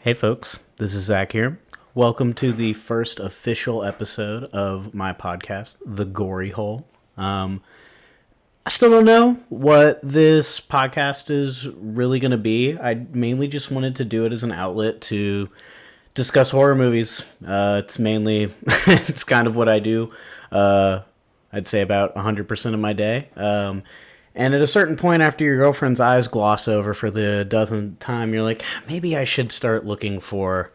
Hey folks, this is Zach here. Welcome to the first official episode of my podcast, The Gory Hole. I still don't know what this podcast is really going to be. I mainly just wanted to do it as an outlet to discuss horror movies. It's mainly, it's kind of what I do. I'd say about 100% of my day. And at a certain point after your girlfriend's eyes gloss over for the dozenth time, you're like, maybe I should start looking for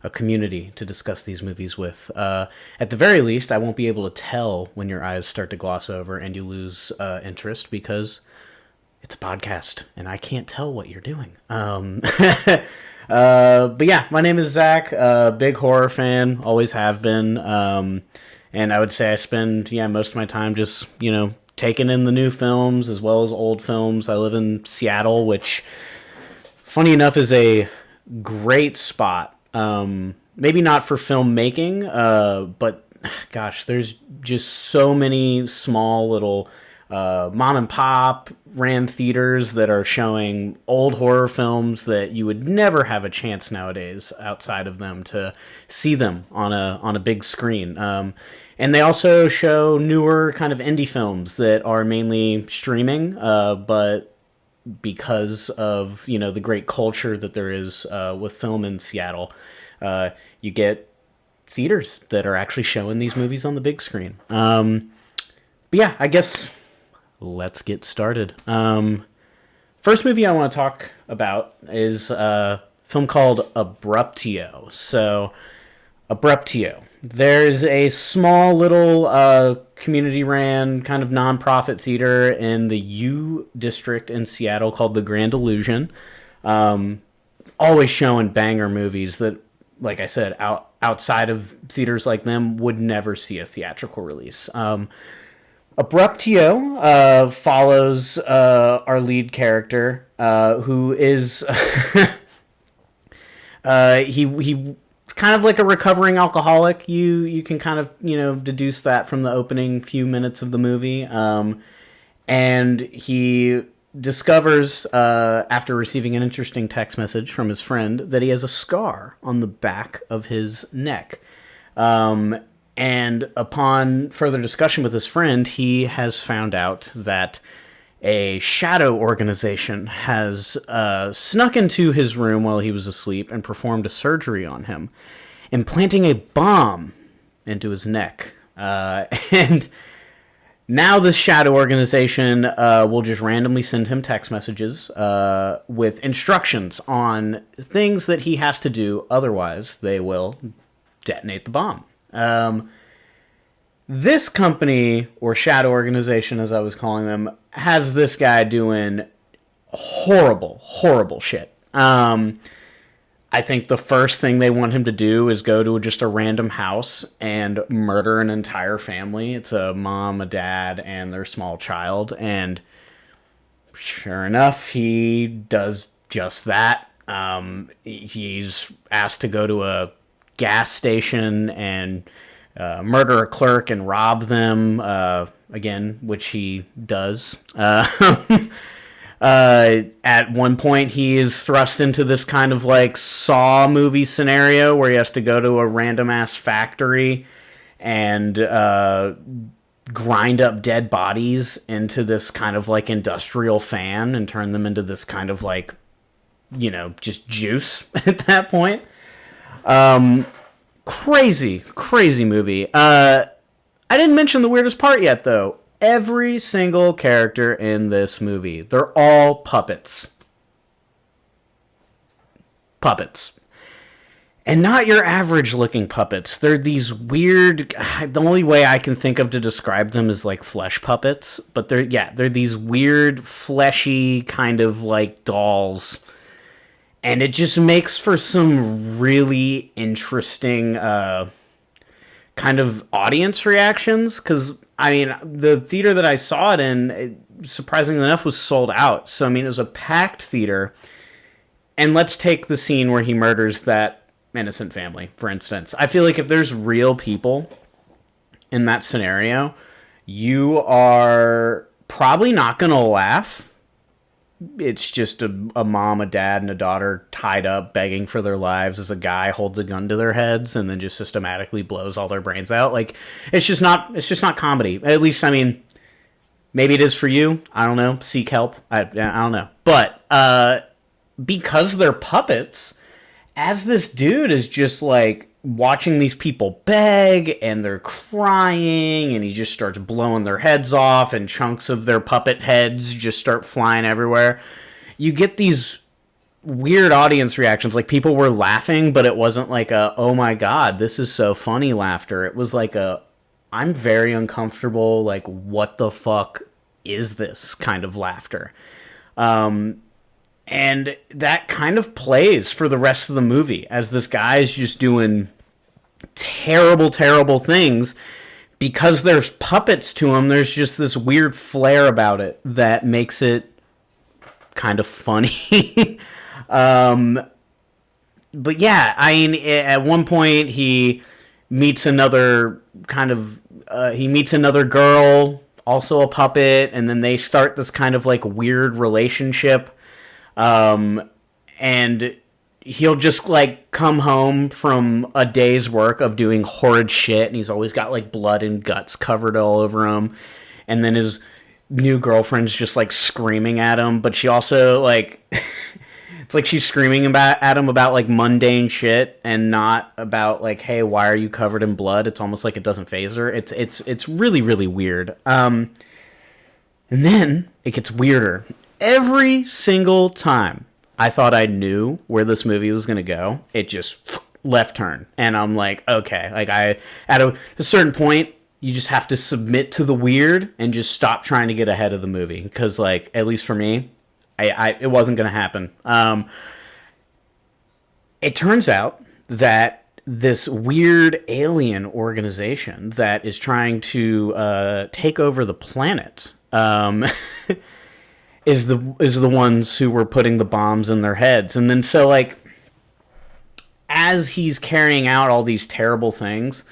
a community to discuss these movies with. At the very least, I won't be able to tell when your eyes start to gloss over and you lose interest because it's a podcast and I can't tell what you're doing. But yeah, my name is Zach, big horror fan, always have been. And I would say I spend, most of my time just, taking in the new films as well as old films. I live in Seattle, which, funny enough, is a great spot. Maybe not for filmmaking, but gosh, there's just so many small little mom and pop rant theaters that are showing old horror films that you would never have a chance nowadays outside of them to see them on a big screen. And they also show newer kind of indie films that are mainly streaming, but because of, the great culture that there is with film in Seattle, you get theaters that are actually showing these movies on the big screen. But yeah, I guess let's get started. First movie I want to talk about is a film called Abruptio. So, Abruptio. There's a small little community-ran kind of nonprofit theater in the U District in Seattle called the Grand Illusion. Always showing banger movies that, like I said, outside of theaters like them would never see a theatrical release. Abruptio follows our lead character, who is he kind of like a recovering alcoholic. You can kind of deduce that from the opening few minutes of the movie. And he discovers after receiving an interesting text message from his friend that he has a scar on the back of his neck. And upon further discussion with his friend, he has found out that a shadow organization has snuck into his room while he was asleep and performed a surgery on him, implanting a bomb into his neck. And now this shadow organization will just randomly send him text messages with instructions on things that he has to do, otherwise they will detonate the bomb. This company, or shadow organization as I was calling them, has this guy doing horrible, horrible shit. I think the first thing they want him to do is go to just a random house and murder an entire family. It's a mom, a dad, and their small child. And sure enough, he does just that. He's asked to go to a gas station and murder a clerk and rob them, again, which he does. At one point, he is thrust into this kind of like Saw movie scenario where he has to go to a random-ass factory and grind up dead bodies into this kind of like industrial fan and turn them into this kind of like, just juice at that point. Crazy movie. I didn't mention the weirdest part yet, though. Every single character in this movie, they're all puppets. Puppets. And not your average-looking puppets. They're these weird... The only way I can think of to describe them is like flesh puppets. But they're these weird, fleshy kind of like dolls. And it just makes for some really interesting kind of audience reactions. Because, the theater that I saw it in, surprisingly enough, was sold out. So, it was a packed theater. And let's take the scene where he murders that innocent family, for instance. I feel like if there's real people in that scenario, you are probably not going to laugh. it's just a mom, a dad, and a daughter tied up begging for their lives as a guy holds a gun to their heads and then just systematically blows all their brains out. Like, it's just not comedy. At least, I mean, maybe it is for you. I don't know. Seek help. I don't know. But because they're puppets, as this dude is just like watching these people beg and they're crying and he just starts blowing their heads off and chunks of their puppet heads just start flying everywhere, you get these weird audience reactions. Like, people were laughing, but it wasn't like a, oh my god, this is so funny laughter. It was like a, I'm very uncomfortable, like, what the fuck is this kind of laughter. And that kind of plays for the rest of the movie as this guy is just doing terrible, terrible things. Because there's puppets to him, there's just this weird flair about it that makes it kind of funny. But yeah, I mean, at one point he meets another girl, also a puppet, and then they start this kind of like weird relationship. And he'll just like come home from a day's work of doing horrid shit, and he's always got like blood and guts covered all over him. And then his new girlfriend's just like screaming at him, but she also like, it's like she's screaming at him about like mundane shit and not about like, hey, why are you covered in blood? It's almost like it doesn't faze her. It's really, really weird. And then it gets weirder. Every single time I thought I knew where this movie was going to go, it just left turn. And I'm like, okay, like at a certain point, you just have to submit to the weird and just stop trying to get ahead of the movie. Because, like, at least for me, it wasn't going to happen. It turns out that this weird alien organization that is trying to take over the planet is the ones who were putting the bombs in their heads. And then so, like, as he's carrying out all these terrible things,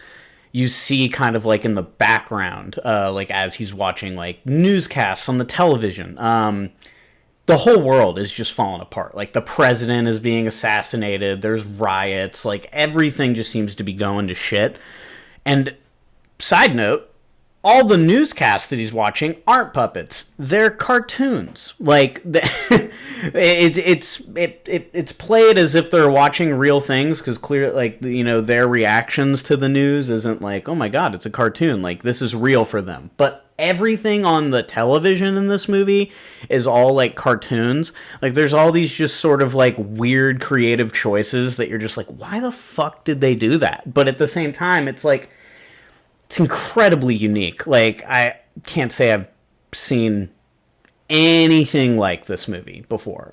you see kind of like in the background, like as he's watching like newscasts on the television, the whole world is just falling apart. Like, the president is being assassinated, there's riots, like everything just seems to be going to shit. And side note, all the newscasts that he's watching aren't puppets; they're cartoons. Like, it's played as if they're watching real things, because clearly, like, you know, their reactions to the news isn't like, oh my god, it's a cartoon. Like, this is real for them. But everything on the television in this movie is all like cartoons. Like, there's all these just sort of like weird creative choices that you're just like, why the fuck did they do that? But at the same time, it's like, it's incredibly unique. Like, I can't say I've seen anything like this movie before.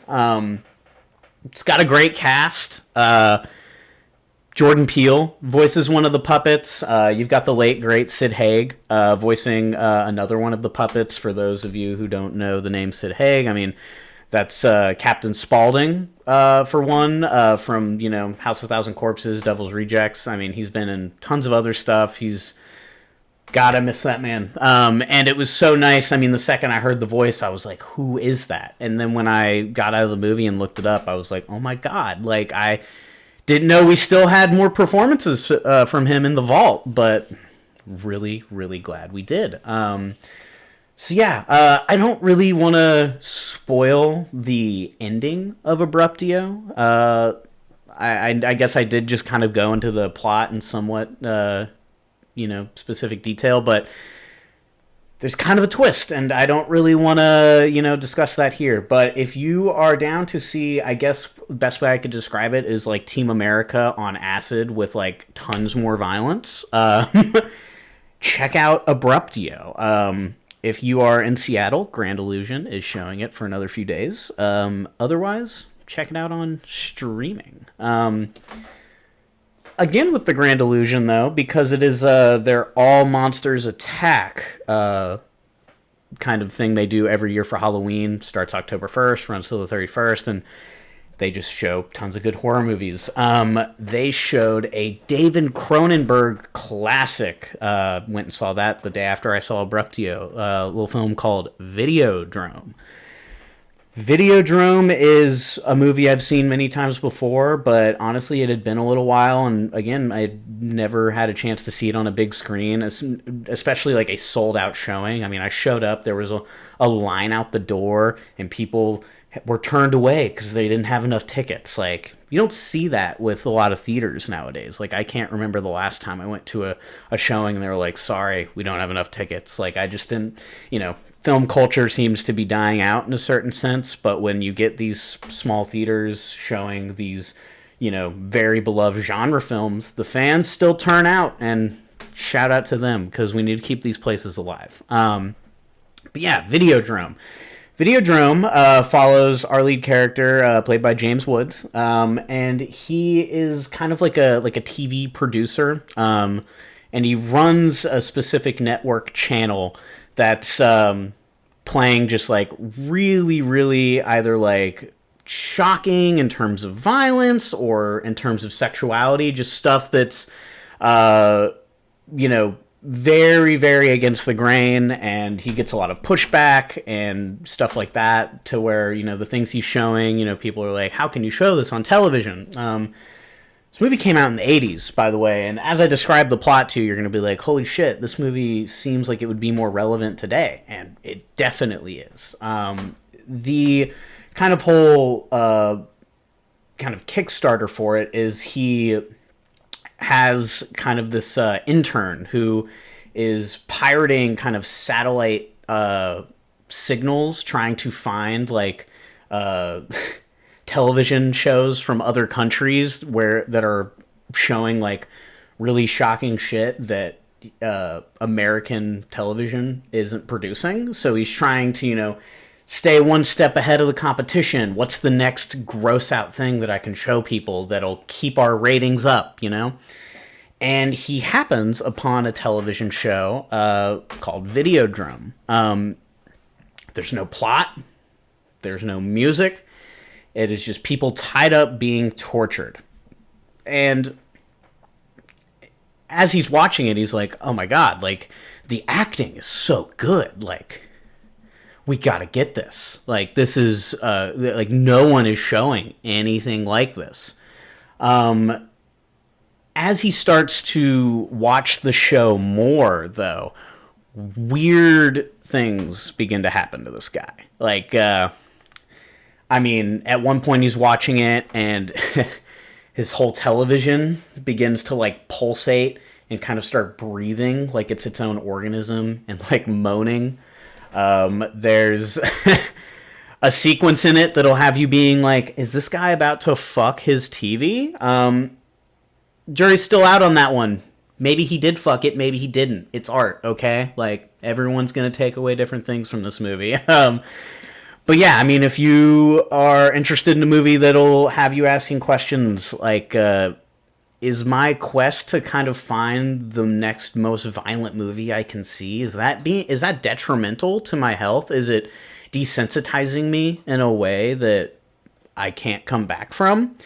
It's got a great cast. Jordan Peele voices one of the puppets. You've got the late, great Sid Haig voicing another one of the puppets. For those of you who don't know the name Sid Haig, I mean, that's Captain Spaulding, for one, from, you know, House of a Thousand Corpses, Devil's Rejects. I mean, he's been in tons of other stuff. God, I miss that man. And it was so nice. I mean, the second I heard the voice, I was like, who is that? And then when I got out of the movie and looked it up, I was like, oh my god. Like, I didn't know we still had more performances from him in the vault, but really, really glad we did. So yeah, I don't really want to spoil the ending of Abruptio. I guess I did just kind of go into the plot in somewhat, specific detail, but there's kind of a twist, and I don't really want to, discuss that here. But if you are down to see, I guess the best way I could describe it is like Team America on acid with like tons more violence. Check out Abruptio. If you are in Seattle, Grand Illusion is showing it for another few days. Otherwise, check it out on streaming. Again with the Grand Illusion, though, because it is their All Monsters Attack kind of thing they do every year for Halloween. Starts October 1st, runs till the 31st, and they just show tons of good horror movies. They showed a David Cronenberg classic. Went and saw that the day after I saw Abruptio. A little film called Videodrome. Videodrome is a movie I've seen many times before, but honestly, it had been a little while, and again, I had never had a chance to see it on a big screen, especially like a sold out showing. I mean, I showed up, there was a line out the door, and people were turned away because they didn't have enough tickets. Like, you don't see that with a lot of theaters nowadays. Like, I can't remember the last time I went to a showing and they were like, sorry, we don't have enough tickets. Like, I just didn't, film culture seems to be dying out in a certain sense, but when you get these small theaters showing these, very beloved genre films, the fans still turn out, and shout out to them because we need to keep these places alive. But yeah, Videodrome. Videodrome follows our lead character, played by James Woods, and he is kind of like a TV producer, and he runs a specific network channel that's playing just like really, really either like shocking in terms of violence or in terms of sexuality, just stuff that's, very, very against the grain, and he gets a lot of pushback and stuff like that to where, the things he's showing, people are like, how can you show this on television? This movie came out in the 80s, by the way, and as I describe the plot to you, you're going to be like, holy shit, this movie seems like it would be more relevant today, and it definitely is. The kind of whole kind of Kickstarter for it is he has kind of this intern who is pirating kind of satellite signals, trying to find like television shows from other countries that are showing like really shocking shit that American television isn't producing. So he's trying to, stay one step ahead of the competition. What's the next gross out thing that I can show people that'll keep our ratings up, And he happens upon a television show called Videodrome. There's no plot. There's no music. It is just people tied up being tortured. And as he's watching it, he's like, oh my God, like, the acting is so good. Like, we gotta get this. Like, this is, like, no one is showing anything like this. As he starts to watch the show more, though, weird things begin to happen to this guy. Like, at one point he's watching it and his whole television begins to like pulsate and kind of start breathing like it's its own organism and like moaning. There's a sequence in it that'll have you being like, is this guy about to fuck his TV? Jury's still out on that one. Maybe he did fuck it, maybe he didn't. It's art, okay? Like, everyone's gonna take away different things from this movie. But yeah, if you are interested in a movie that'll have you asking questions like, is my quest to kind of find the next most violent movie I can see, is that detrimental to my health? Is it desensitizing me in a way that I can't come back from?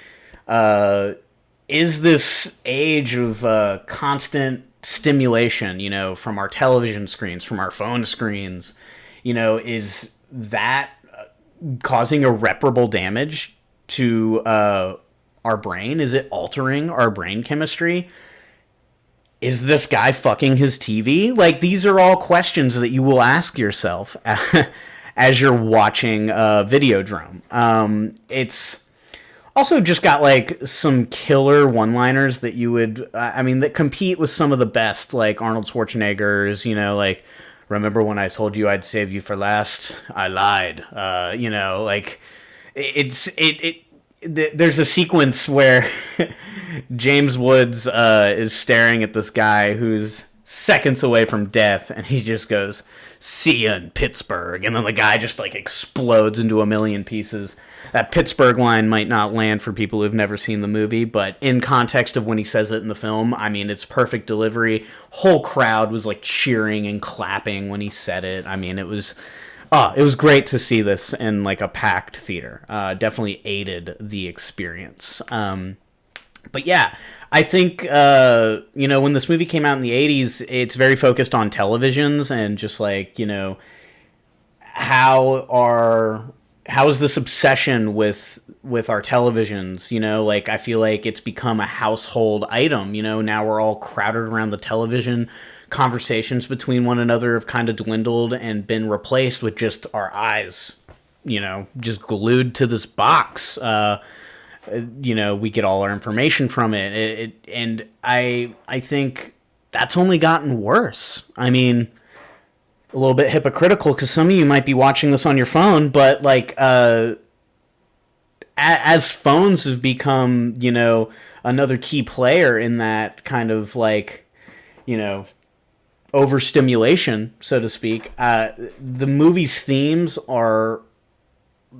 Is this age of constant stimulation, from our television screens, from our phone screens, is that causing irreparable damage to our brain? Is it altering our brain chemistry? Is this guy fucking his TV? Like, these are all questions that you will ask yourself as you're watching Videodrome. It's also just got like some killer one-liners that you would, that compete with some of the best, like Arnold Schwarzenegger's, like, remember when I told you I'd save you for last? I lied. Like, there's a sequence where James Woods is staring at this guy who's seconds away from death, and he just goes, see ya in Pittsburgh, and then the guy just like explodes into a million pieces. That Pittsburgh line might not land for people who've never seen the movie, but in context of when he says it in the film, it's perfect delivery. Whole crowd was like cheering and clapping when he said it. It was great to see this in like a packed theater. Definitely aided the experience. But yeah, I think, when this movie came out in the 80s, it's very focused on televisions and just like, how our how is this obsession with our televisions? Like, I feel like it's become a household item. Now we're all crowded around the television. Conversations between one another have kind of dwindled and been replaced with just our eyes, just glued to this box. We get all our information from it. And I think that's only gotten worse. I mean, a little bit hypocritical because some of you might be watching this on your phone, but like, as phones have become, another key player in that kind of like, overstimulation, so to speak, the movie's themes are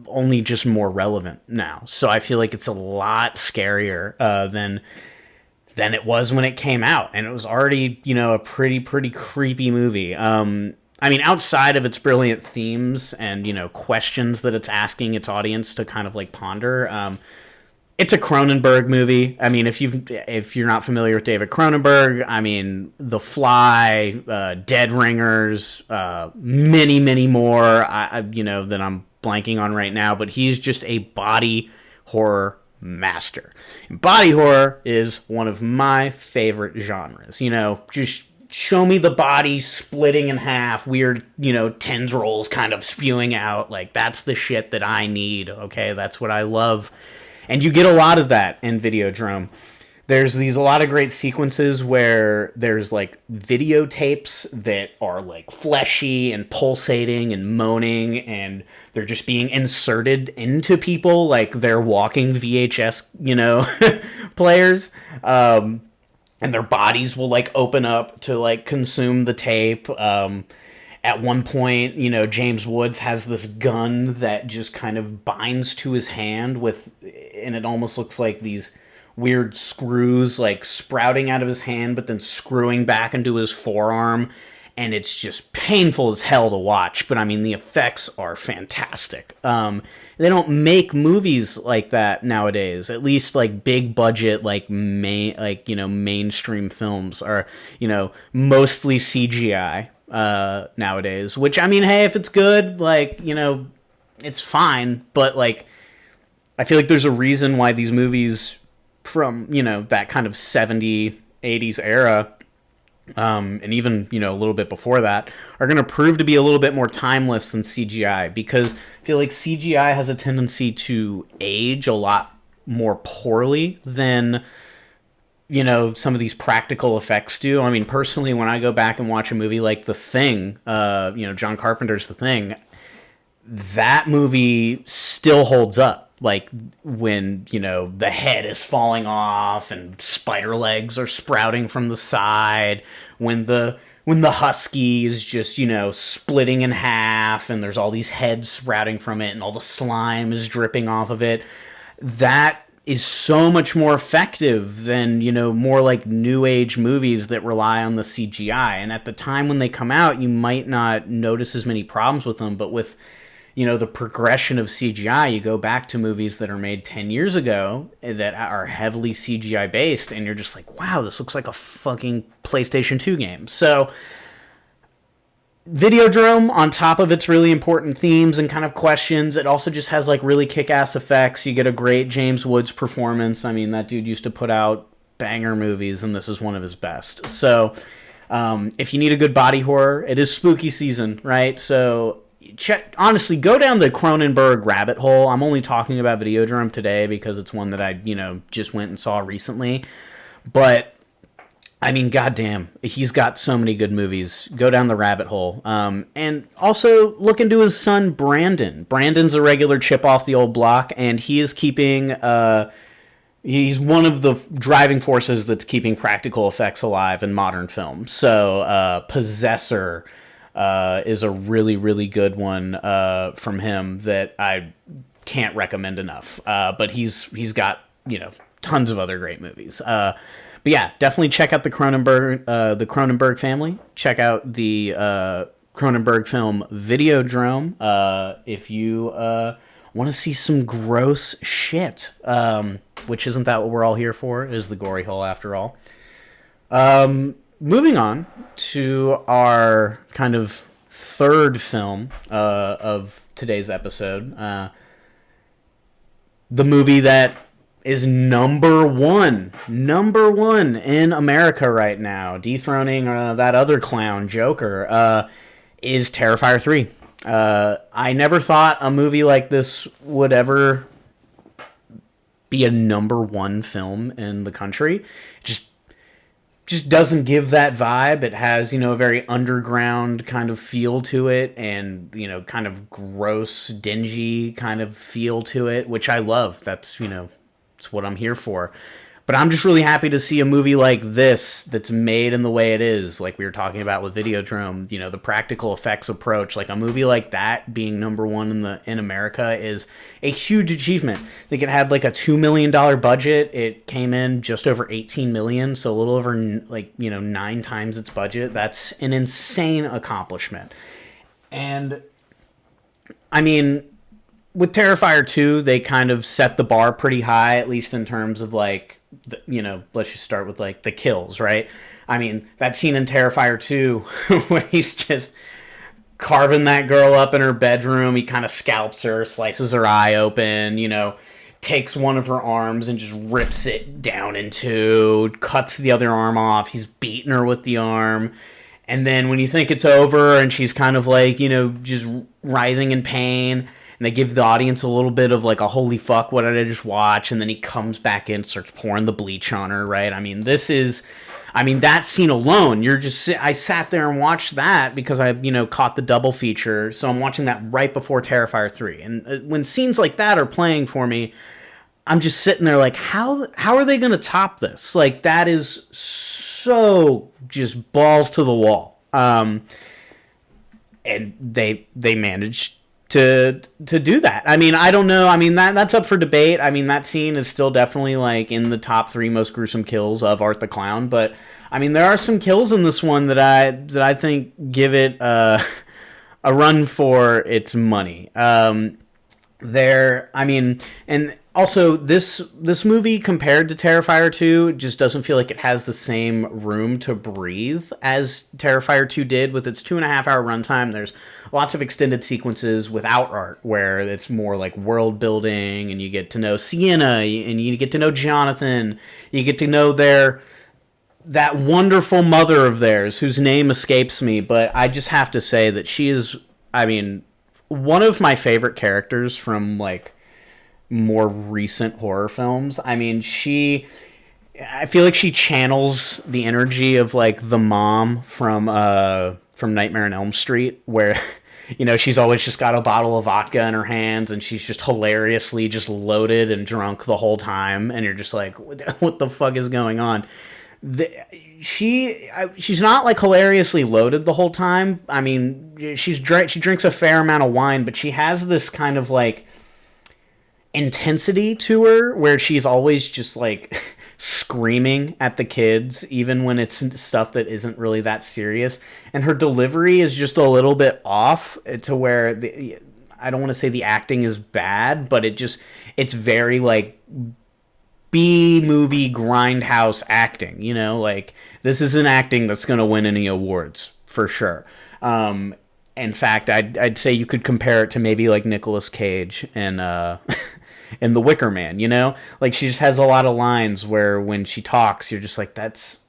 only just more relevant now. So I feel like it's a lot scarier than it was when it came out, and it was already, a pretty creepy movie. I mean, outside of its brilliant themes and, questions that it's asking its audience to kind of like ponder, it's a Cronenberg movie. I mean, if you're not familiar with David Cronenberg, I mean, The Fly, Dead Ringers, many more, that I'm blanking on right now, but he's just a body horror master. And body horror is one of my favorite genres. Just show me the body splitting in half, weird, tendrils kind of spewing out. Like, that's the shit that I need, okay? That's what I love. And you get a lot of that in Videodrome. There's a lot of great sequences where there's like videotapes that are like fleshy and pulsating and moaning, and they're just being inserted into people like they're walking VHS, players. And their bodies will like open up to like consume the tape. At one point, James Woods has this gun that just kind of binds to his hand and it almost looks like these weird screws like sprouting out of his hand, but then screwing back into his forearm. And it's just painful as hell to watch. But I mean, the effects are fantastic. They don't make movies like that nowadays. At least like big budget, like mainstream films are, mostly CGI nowadays. Which, I mean, hey, if it's good, like, it's fine. But like, I feel like there's a reason why these movies from, that kind of 70s, 80s era, and even, a little bit before that, are going to prove to be a little bit more timeless than CGI, because I feel like CGI has a tendency to age a lot more poorly than, some of these practical effects do. I mean, personally, when I go back and watch a movie like The Thing, John Carpenter's The Thing, that movie still holds up. Like when, the head is falling off and spider legs are sprouting from the side, when the husky is just, splitting in half and there's all these heads sprouting from it and all the slime is dripping off of it. That is so much more effective than, more like new age movies that rely on the CGI. And at the time when they come out, you might not notice as many problems with them, but with the progression of CGI, you go back to movies that are made 10 years ago that are heavily CGI based, and you're just like, wow, this looks like a fucking PlayStation 2 game. So, Videodrome, on top of its really important themes and kind of questions, it also just has like really kick-ass effects. You get a great James Woods performance. I mean, that dude used to put out banger movies, and this is one of his best. So, if you need a good body horror, it is spooky season, right? So, honestly, go down the Cronenberg rabbit hole. I'm only talking about Videodrome today because it's one that I, just went and saw recently. But, I mean, goddamn, he's got so many good movies. Go down the rabbit hole. And also look into his son, Brandon. Brandon's a regular chip off the old block, and he is keeping... he's one of the driving forces that's keeping practical effects alive in modern film. So, Possessor... is a really, really good one from him that I can't recommend enough. But he's got, tons of other great movies. But yeah, definitely check out the Cronenberg family. Check out the Cronenberg film Videodrome if you want to see some gross shit, which isn't that what we're all here for, is the Gory Hole after all. Moving on to our kind of third film of today's episode. the movie that is number one in America right now, dethroning that other clown, Joker, is Terrifier 3. I never thought a movie like this would ever be a number one film in the country. Just doesn't give that vibe. It has, a very underground kind of feel to it, and, kind of gross, dingy kind of feel to it, which I love. That's, it's what I'm here for. But I'm just really happy to see a movie like this that's made in the way it is, like we were talking about with Videodrome, the practical effects approach. Like a movie like that being number one in America is a huge achievement. I think it had like a $2 million budget. It came in just over 18 million, so a little over 9 times its budget. That's an insane accomplishment. And I mean, with Terrifier 2, they kind of set the bar pretty high, at least in terms of let's just start with the kills, right? I mean, that scene in Terrifier 2 where he's just carving that girl up in her bedroom. He kind of scalps her, slices her eye open, takes one of her arms and just rips it down in two, cuts the other arm off. He's beating her with the arm. And then when you think it's over and she's kind of just writhing in pain, and they give the audience a little bit of a holy fuck, what did I just watch? And then he comes back in, starts pouring the bleach on her, right? I mean, that scene alone, I sat there and watched that because I, caught the double feature. So I'm watching that right before Terrifier 3. And when scenes like that are playing for me, I'm just sitting there how are they going to top this? That is so just balls to the wall. And they managed to do that. I mean, I don't know. I mean, that's up for debate. I mean, that scene is still definitely in the top 3 most gruesome kills of Art the Clown. But I mean, there are some kills in this one that I think give it a run for its money. And also this movie compared to Terrifier 2 just doesn't feel like it has the same room to breathe as Terrifier 2 did with its 2.5-hour runtime. There's lots of extended sequences without art where it's more world building, and you get to know Sienna and you get to know Jonathan. You get to know that wonderful mother of theirs whose name escapes me, but I just have to say that she is, one of my favorite characters from more recent horror films. I mean, I feel like she channels the energy of the mom from Nightmare on Elm Street, where she's always just got a bottle of vodka in her hands and she's just hilariously just loaded and drunk the whole time, and you're just what the fuck is going on? She's not hilariously loaded the whole time. I mean, she drinks a fair amount of wine, but she has this kind of intensity to her where she's always just screaming at the kids, even when it's stuff that isn't really that serious. And her delivery is just a little bit off to where I don't want to say the acting is bad, but it's very B-movie grindhouse acting, this isn't acting that's going to win any awards for sure. In fact, I'd say you could compare it to maybe Nicolas Cage and in The Wicker Man, she just has a lot of lines where when she talks, you're just that's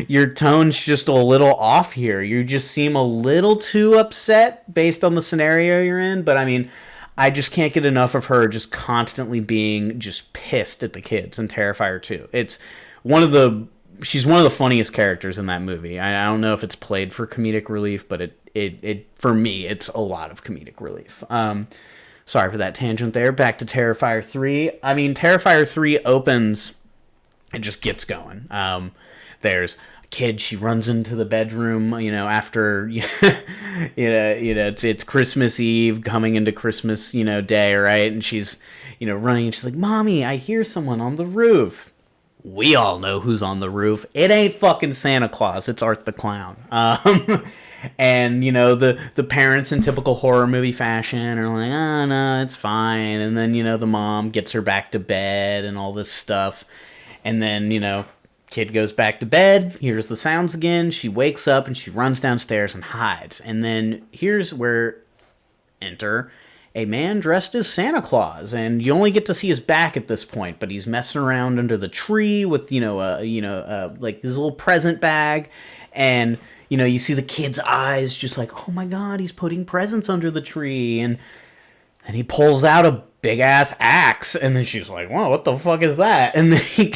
your tone's just a little off here. You just seem a little too upset based on the scenario you're in. But I mean, I just can't get enough of her just constantly being just pissed at the kids in Terrifier 2. She's one of the funniest characters in that movie. I don't know if it's played for comedic relief, but it for me, it's a lot of comedic relief. Sorry for that tangent there. Back to Terrifier 3. I mean, Terrifier 3 opens, it just gets going. There's a kid, she runs into the bedroom, after, it's Christmas Eve, coming into Christmas, day, right? And she's, running, and she's like, "Mommy, I hear someone on the roof." We all know who's on the roof. It ain't fucking Santa Claus. It's Art the Clown. And, the parents in typical horror movie fashion are like, "Oh, no, it's fine." And then, the mom gets her back to bed and all this stuff. And then, kid goes back to bed, hears the sounds again. She wakes up and she runs downstairs and hides. And then here's where enter a man dressed as Santa Claus, and you only get to see his back at this point, but he's messing around under the tree with, like this little present bag, and, you see the kid's eyes just like, oh my god, he's putting presents under the tree, and he pulls out a big-ass axe, and then she's like, whoa, what the fuck is that? And then he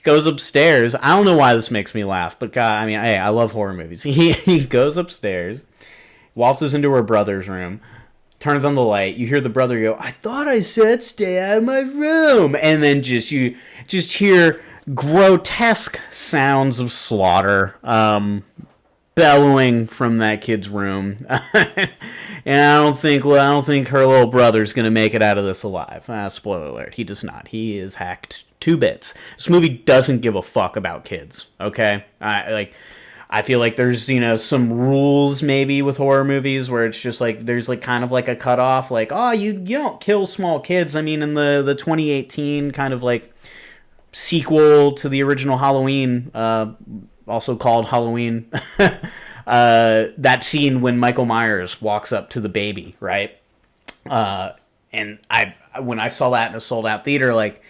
goes upstairs. I don't know why this makes me laugh, but God, I mean, hey, I love horror movies. He goes upstairs, waltzes into her brother's room, turns on the light. You hear the brother go, I thought I said stay out of my room. And then you just hear grotesque sounds of slaughter bellowing from that kid's room. And I don't think her little brother's going to make it out of this alive. Spoiler alert, he does not. He is hacked to bits. This movie doesn't give a fuck about kids, okay? I feel like there's, some rules maybe with horror movies where it's just like there's like kind of like a cutoff, like, oh, you don't kill small kids. I mean, in the 2018 kind of like sequel to the original Halloween, also called Halloween, that scene when Michael Myers walks up to the baby, right? And when I saw that in a sold out theater, like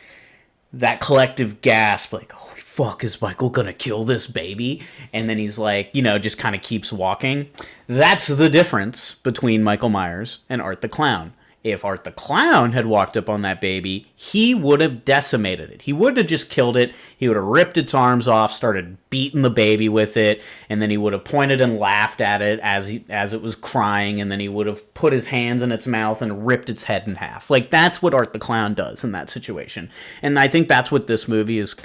that collective gasp, like, holy fuck, is Michael gonna kill this baby? And then he's like, just kind of keeps walking. That's the difference between Michael Myers and Art the Clown. If Art the Clown had walked up on that baby, he would have decimated it. He would have just killed it. He would have ripped its arms off, started beating the baby with it, and then he would have pointed and laughed at it as it was crying, and then he would have put his hands in its mouth and ripped its head in half. Like, that's what Art the Clown does in that situation. And I think that's what this movie is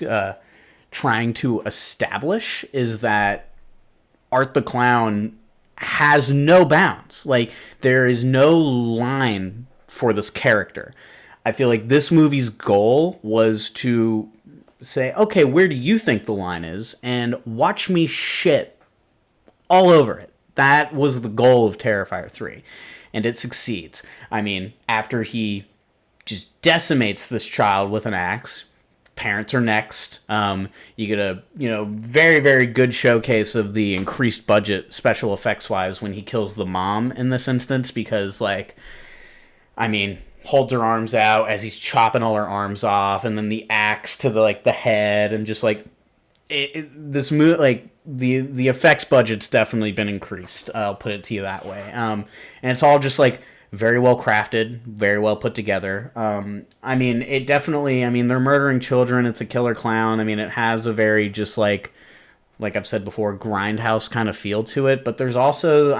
trying to establish, is that Art the Clown has no bounds. Like, there is no line for this character. I feel like this movie's goal was to say, okay, where do you think the line is? And watch me shit all over it. That was the goal of Terrifier 3. And it succeeds. I mean, after he just decimates this child with an axe, parents are next. You get a very, very good showcase of the increased budget special effects wise when he kills the mom in this instance, because holds her arms out as he's chopping all her arms off, and then the axe to the head, and just like this movie, like the effects budget's definitely been increased. I'll put it to you that way. And it's all just like very well crafted, very well put together. It definitely, they're murdering children. It's a killer clown. It has a very just like I've said before, grindhouse kind of feel to it. But there's also,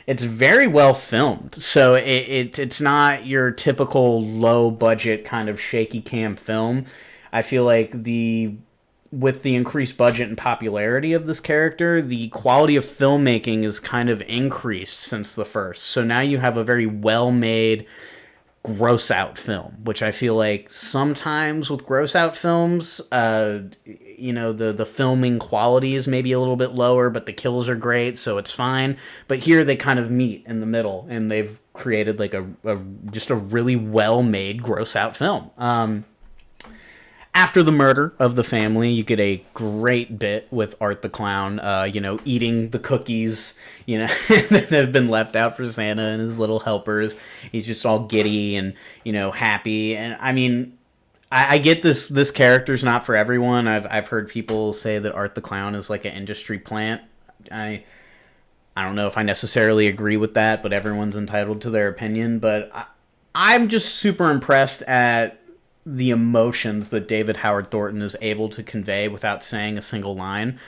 it's very well filmed. So it's not your typical low budget kind of shaky cam film. I feel like with the increased budget and popularity of this character, the quality of filmmaking is kind of increased since the first. So now you have a very well-made, gross-out film, which I feel like sometimes with gross-out films, the filming quality is maybe a little bit lower, but the kills are great, so it's fine. But here they kind of meet in the middle, and they've created like just a really well-made gross-out film. After the murder of the family, you get a great bit with Art the Clown, eating the cookies, that have been left out for Santa and his little helpers. He's just all giddy and, happy. And I get this character's not for everyone. I've heard people say that Art the Clown is like an industry plant. I don't know if I necessarily agree with that, but everyone's entitled to their opinion. But I'm just super impressed at the emotions that David Howard Thornton is able to convey without saying a single line.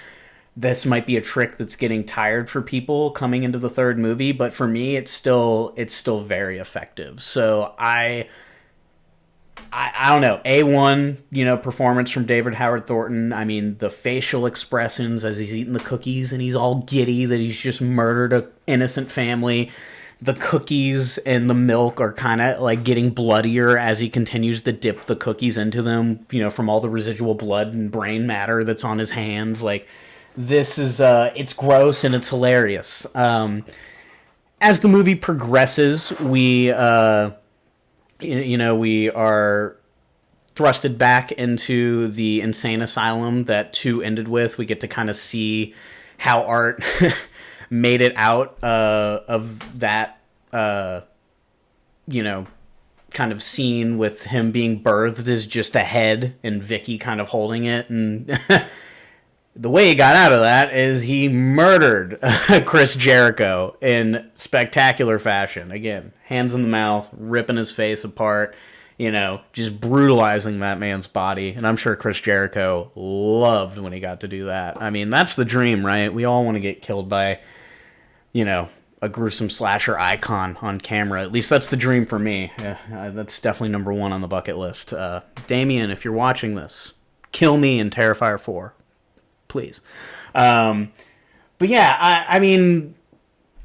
This might be a trick that's getting tired for people coming into the third movie, but for me, it's still very effective. So I don't know, A1, performance from David Howard Thornton. The facial expressions as he's eating the cookies and he's all giddy that he's just murdered an innocent family. The cookies and the milk are kind of like getting bloodier as he continues to dip the cookies into them, from all the residual blood and brain matter that's on his hands. Like, this is, it's gross and it's hilarious. As the movie progresses, we are thrusted back into the insane asylum that 2 ended with. We get to kind of see how Art made it out of that you know, kind of scene with him being birthed is just a head and Vicky kind of holding it. And the way he got out of that is he murdered Chris Jericho in spectacular fashion. Again, hands in the mouth, ripping his face apart, just brutalizing that man's body. And I'm sure Chris Jericho loved when he got to do that. I mean, that's the dream, right? We all want to get killed by, a gruesome slasher icon on camera. At least that's the dream for me. That's definitely number one on the bucket list. Damien, if you're watching this, kill me in Terrifier 4. Please. But yeah, I mean,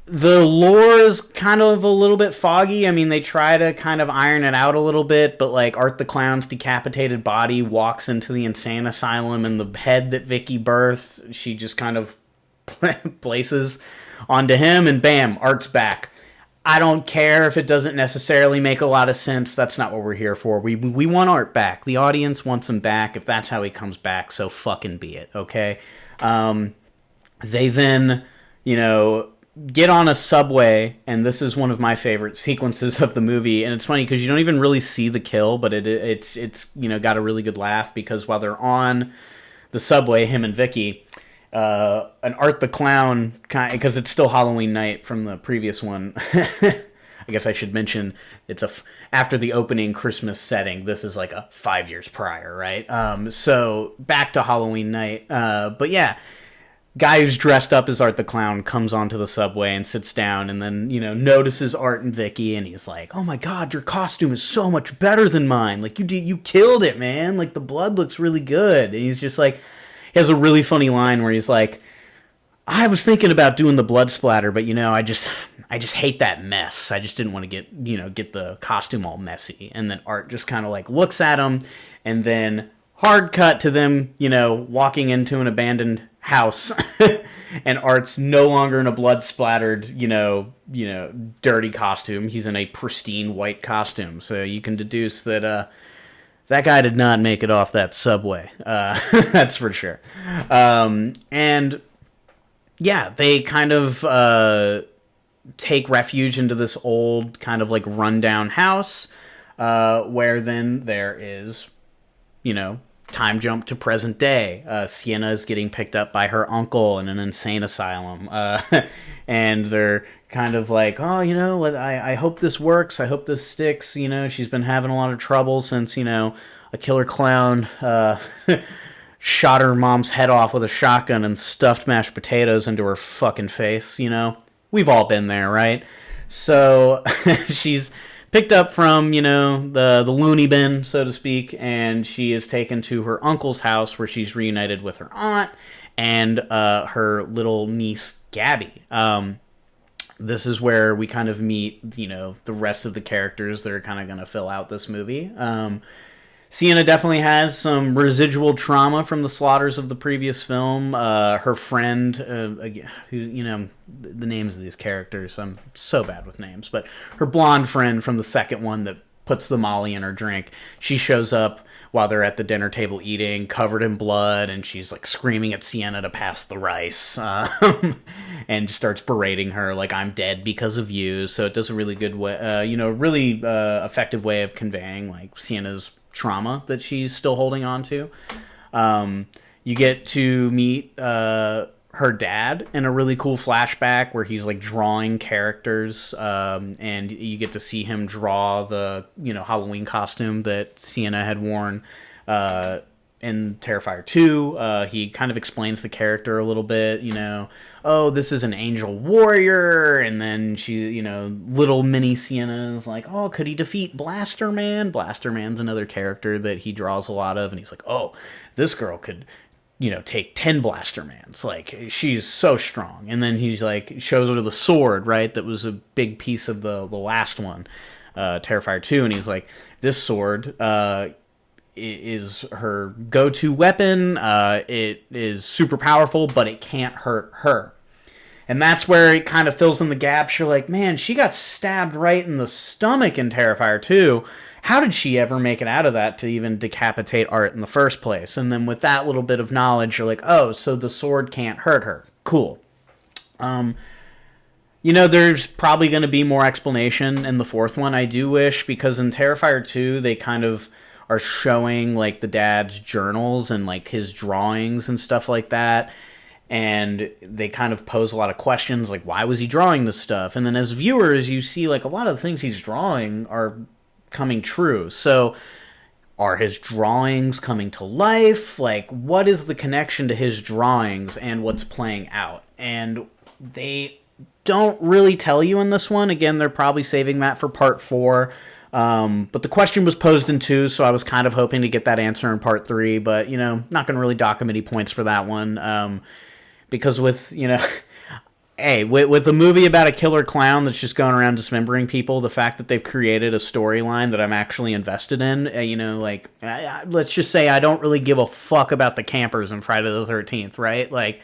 the lore is kind of a little bit foggy. I mean, they try to kind of iron it out a little bit, but like Art the Clown's decapitated body walks into the insane asylum, and the head that Vicky births, she just kind of places onto him, and bam, Art's back. I don't care if it doesn't necessarily make a lot of sense. That's not what we're here for. We want Art back. The audience wants him back. If that's how he comes back, so fucking be it, okay? They then, get on a subway, and this is one of my favorite sequences of the movie, and it's funny because you don't even really see the kill, but it's got a really good laugh, because while they're on the subway, him and Vicky, an Art the Clown, because it's still Halloween night from the previous one. I guess I should mention it's after the opening Christmas setting. This is like a 5 years prior, right? So back to Halloween night. But yeah, guy who's dressed up as Art the Clown comes onto the subway and sits down, and then notices Art and Vicky, and he's like, "Oh my God, your costume is so much better than mine. Like you killed it, man. Like the blood looks really good." And he's just like. He has a really funny line where he's like, "I was thinking about doing the blood splatter, but I just hate that mess. I just didn't want to get the costume all messy." And then Art just kind of like looks at him, and then hard cut to them, walking into an abandoned house, and Art's no longer in a blood splattered, dirty costume. He's in a pristine white costume. So you can deduce that that guy did not make it off that subway. That's for sure. And yeah, they kind of take refuge into this old kind of like rundown house, where then there is, time jump to present day. Sienna is getting picked up by her uncle in an insane asylum. And they're kind of like, "Oh, I hope this works. I hope this sticks." She's been having a lot of trouble since, a killer clown shot her mom's head off with a shotgun and stuffed mashed potatoes into her fucking face. We've all been there, right? So she's picked up from, the loony bin, so to speak, and she is taken to her uncle's house, where she's reunited with her aunt and her little niece, Gabby. This is where we kind of meet, the rest of the characters that are kind of going to fill out this movie. Sienna definitely has some residual trauma from the slaughters of the previous film. Her friend, who, the names of these characters, I'm so bad with names, but her blonde friend from the second one that puts the Molly in her drink, she shows up while they're at the dinner table eating, covered in blood, and she's like screaming at Sienna to pass the rice, and just starts berating her like, "I'm dead because of you." So it does a really good way, really effective way of conveying like Sienna's trauma that she's still holding on to. You get to meet her dad in a really cool flashback where he's like drawing characters, and you get to see him draw the Halloween costume that Sienna had worn in Terrifier 2. He kind of explains the character a little bit, "Oh, this is an angel warrior," and then she, little mini Sienna is like, "Oh, could he defeat Blaster Man?" Blaster Man's another character that he draws a lot of, and he's like, "Oh, this girl could take 10 Blaster Mans. Like, she's so strong." And then he's like, shows her the sword, right? That was a big piece of the last one, Terrifier 2. And he's like, "This sword is her go-to weapon. It is super powerful, but it can't hurt her." And that's where it kind of fills in the gaps. You're like, man, she got stabbed right in the stomach in Terrifier 2. How did she ever make it out of that to even decapitate Art in the first place? And then with that little bit of knowledge, you're like, oh, so the sword can't hurt her. Cool. There's probably going to be more explanation in the fourth one. I do wish, because in Terrifier 2, they kind of are showing, like, the dad's journals and, like, his drawings and stuff like that. And they kind of pose a lot of questions, like, why was he drawing this stuff? And then as viewers, you see, like, a lot of the things he's drawing are coming true. So, are his drawings coming to life? Like, what is the connection to his drawings and what's playing out? And they don't really tell you in this one. Again, they're probably saving that for part 4. But the question was posed in 2, so I was kind of hoping to get that answer in part 3. But, not going to really dock him any points for that one. Because with, hey, with a movie about a killer clown that's just going around dismembering people, the fact that they've created a storyline that I'm actually invested in, let's just say I don't really give a fuck about the campers in Friday the 13th, right? Like,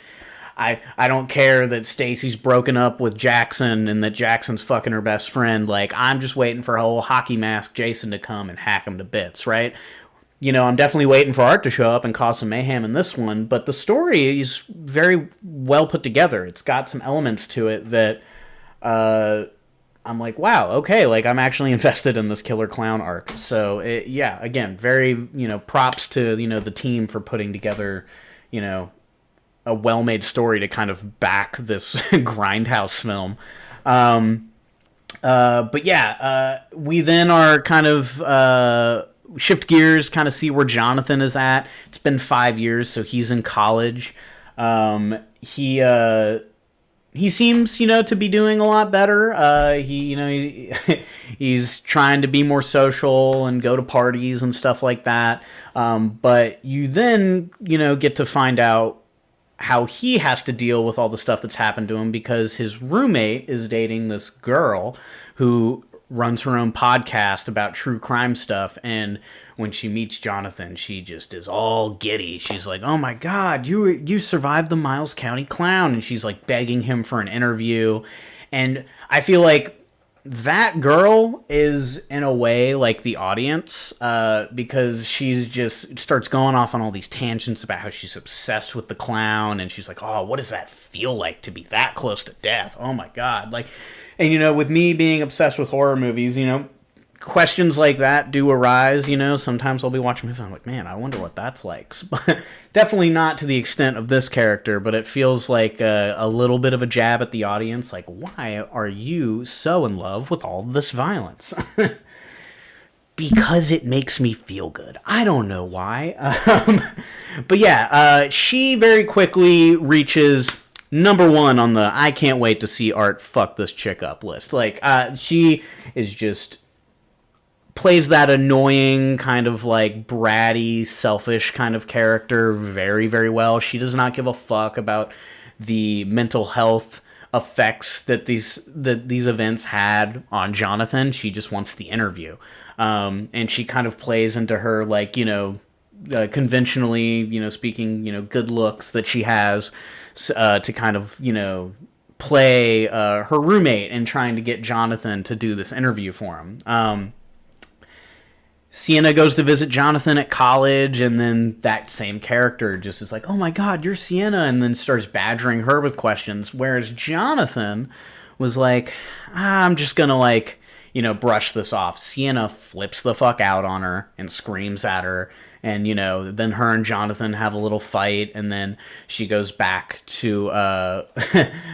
I don't care that Stacy's broken up with Jackson and that Jackson's fucking her best friend. Like, I'm just waiting for a whole hockey mask Jason to come and hack him to bits, right? I'm definitely waiting for Art to show up and cause some mayhem in this one, but the story is very well put together. It's got some elements to it that I'm like, wow, okay, like, I'm actually invested in this killer clown arc. So, again, very, props to, the team for putting together, a well-made story to kind of back this grindhouse film. We then are kind of shift gears, kind of see where Jonathan is at. It's been 5 years, so he's in college. He seems, to be doing a lot better. He's trying to be more social and go to parties and stuff like that. But you then, get to find out how he has to deal with all the stuff that's happened to him, because his roommate is dating this girl who runs her own podcast about true crime stuff, and when she meets Jonathan, she just is all giddy. She's like, oh my god, you survived the Miles County clown, and she's like begging him for an interview. And I feel like that girl is in a way like the audience, because she's just starts going off on all these tangents about how she's obsessed with the clown, and she's like, oh, what does that feel like to be that close to death? Oh my god. Like, and with me being obsessed with horror movies, questions like that do arise. Sometimes I'll be watching movies and I'm like, man, I wonder what that's like. Definitely not to the extent of this character, but it feels like a little bit of a jab at the audience. Like, why are you so in love with all this violence? Because it makes me feel good. I don't know why. She very quickly reaches number 1 on the I can't wait to see Art fuck this chick up list. Like, she is just plays that annoying, kind of like bratty, selfish kind of character very, very well. She does not give a fuck about the mental health effects that these events had on Jonathan. She just wants the interview. And she kind of plays into her, like, conventionally, speaking, good looks that she has, to kind of, play her roommate and trying to get Jonathan to do this interview for him. Sienna goes to visit Jonathan at college, and then that same character just is like, oh my god, you're Sienna, and then starts badgering her with questions, whereas Jonathan was like, I'm just gonna, like, brush this off. Sienna flips the fuck out on her and screams at her, and, then her and Jonathan have a little fight, and then she goes back to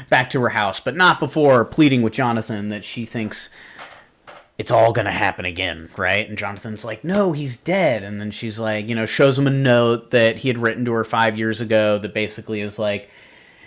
back to her house, but not before pleading with Jonathan that she thinks it's all gonna happen again, right? And Jonathan's like, no, he's dead. And then she's like, shows him a note that he had written to her 5 years ago that basically is like,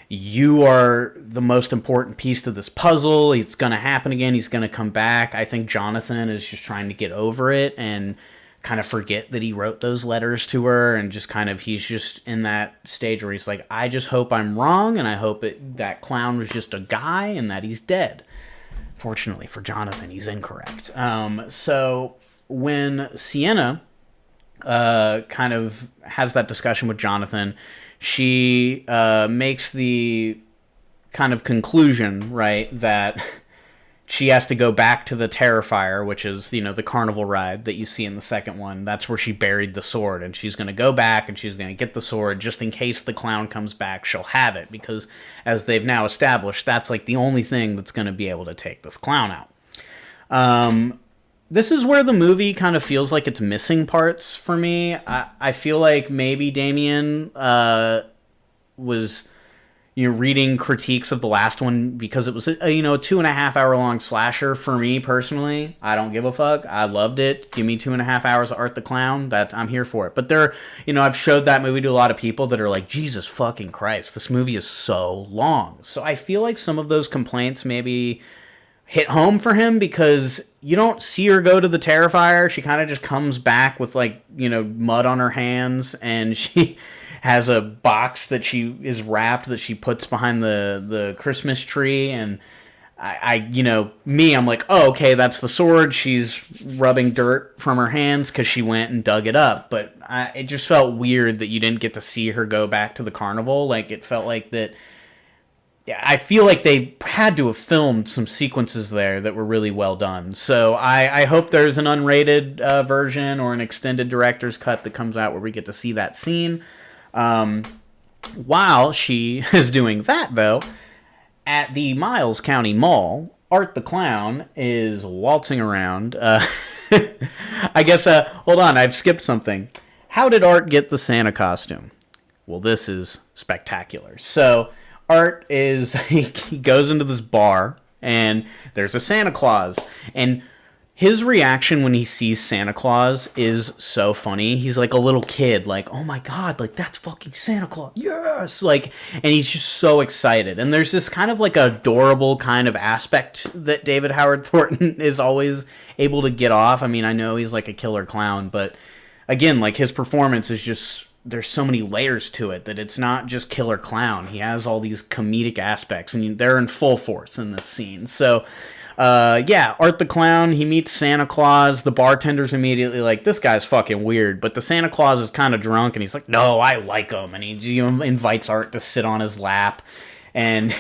you are the most important piece to this puzzle. It's gonna happen again. He's gonna come back. I think Jonathan is just trying to get over it and kind of forget that he wrote those letters to her, and just kind of, he's just in that stage where he's like, I just hope I'm wrong, and I hope that clown was just a guy and that he's dead. Fortunately for Jonathan, he's incorrect. So when Sienna kind of has that discussion with Jonathan, she makes the kind of conclusion, right, that she has to go back to the Terrifier, which is, the carnival ride that you see in the second one. That's where she buried the sword, and she's going to go back and she's going to get the sword just in case the clown comes back. She'll have it because, as they've now established, that's like the only thing that's going to be able to take this clown out. This is where the movie kind of feels like it's missing parts for me. I feel like maybe Damien was reading critiques of the last one because it was a 2.5 hour long slasher. For me personally, I don't give a fuck. I loved it. Give me 2.5 hours of Art the Clown. I'm here for it. But I've showed that movie to a lot of people that are like, Jesus fucking Christ, this movie is so long. So I feel like some of those complaints maybe hit home for him because you don't see her go to the Terrifier. She kind of just comes back with mud on her hands, and she has a box that she is wrapped that she puts behind the Christmas tree. And I'm like, oh, okay, that's the sword. She's rubbing dirt from her hands because she went and dug it up. But it just felt weird that you didn't get to see her go back to the carnival. Like, it felt like that. Yeah, I feel like they had to have filmed some sequences there that were really well done. So I hope there's an unrated version or an extended director's cut that comes out where we get to see that scene. While she is doing that, though, at the Miles County Mall, Art the Clown is waltzing around. I guess, hold on, I've skipped something. How did Art get the Santa costume? Well, this is spectacular. So Art he goes into this bar, and there's a Santa Claus, and his reaction when he sees Santa Claus is so funny. He's like a little kid, like, oh my god, like, that's fucking Santa Claus, yes! Like, and he's just so excited. And there's this kind of like adorable kind of aspect that David Howard Thornton is always able to get off. I mean, I know he's like a killer clown, but again, like, his performance is just, there's so many layers to it that it's not just killer clown. He has all these comedic aspects, and they're in full force in this scene. So Art the Clown, he meets Santa Claus. The bartender's immediately like, this guy's fucking weird. But the Santa Claus is kind of drunk, and he's like, no, I like him. And he invites Art to sit on his lap. And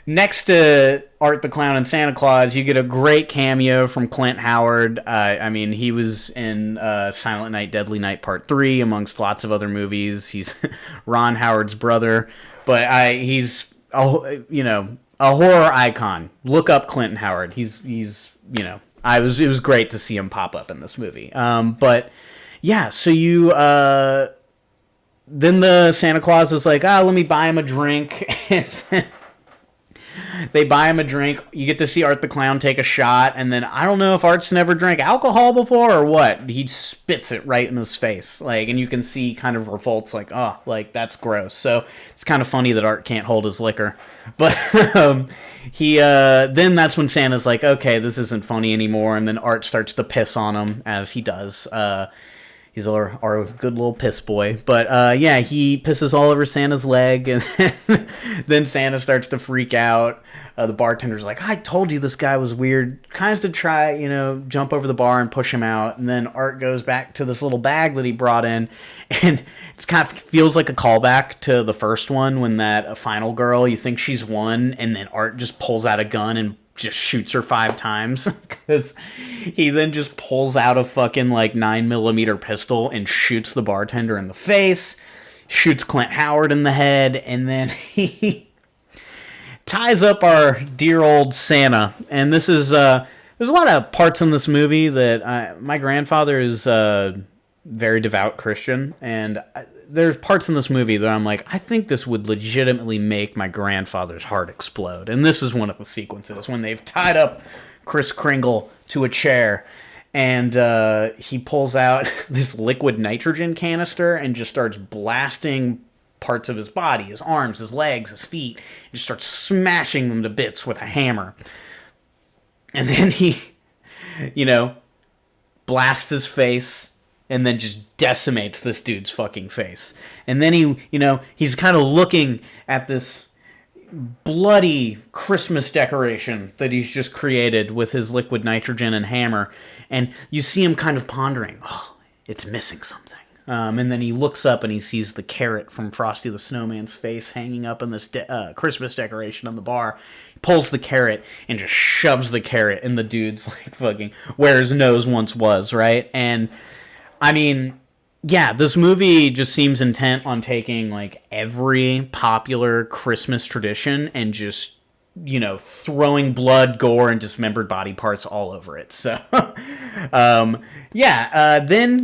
next to Art the Clown and Santa Claus, you get a great cameo from Clint Howard. He was in Silent Night, Deadly Night Part 3, amongst lots of other movies. He's Ron Howard's brother. But he's, a horror icon. Look up Clinton Howard. He's it was great to see him pop up in this movie. So then the Santa Claus is like, let me buy him a drink. And then they buy him a drink. You get to see Art the Clown take a shot, and then I don't know if Art's never drank alcohol before or what. He spits it right in his face, and you can see kind of revolts, that's gross. So it's kind of funny that Art can't hold his liquor, but then that's when Santa's like, okay, this isn't funny anymore, and then Art starts to piss on him as he does. He's our good little piss boy. But, he pisses all over Santa's leg, and then Santa starts to freak out. The bartender's like, I told you this guy was weird. Kind of to try, jump over the bar and push him out. And then Art goes back to this little bag that he brought in, and it kind of feels like a callback to the first one when that final girl, you think she's won, and then Art just pulls out a gun and just shoots her 5 times, because he then just pulls out a fucking 9mm pistol and shoots the bartender in the face, shoots Clint Howard in the head, and then he ties up our dear old Santa. And this is there's a lot of parts in this movie that my grandfather is a very devout Christian, and there's parts in this movie that I'm like, I think this would legitimately make my grandfather's heart explode. And this is one of the sequences when they've tied up Kris Kringle to a chair, and he pulls out this liquid nitrogen canister and just starts blasting parts of his body, his arms, his legs, his feet, and just starts smashing them to bits with a hammer. And then he, blasts his face, and then just decimates this dude's fucking face. And then he's kind of looking at this bloody Christmas decoration that he's just created with his liquid nitrogen and hammer. And you see him kind of pondering, oh, it's missing something. And then he looks up and he sees the carrot from Frosty the Snowman's face hanging up in this Christmas decoration on the bar. He pulls the carrot and just shoves the carrot in the dude's like fucking where his nose once was, right? And I mean, yeah, this movie just seems intent on taking like every popular Christmas tradition and just, throwing blood, gore, and dismembered body parts all over it. So, then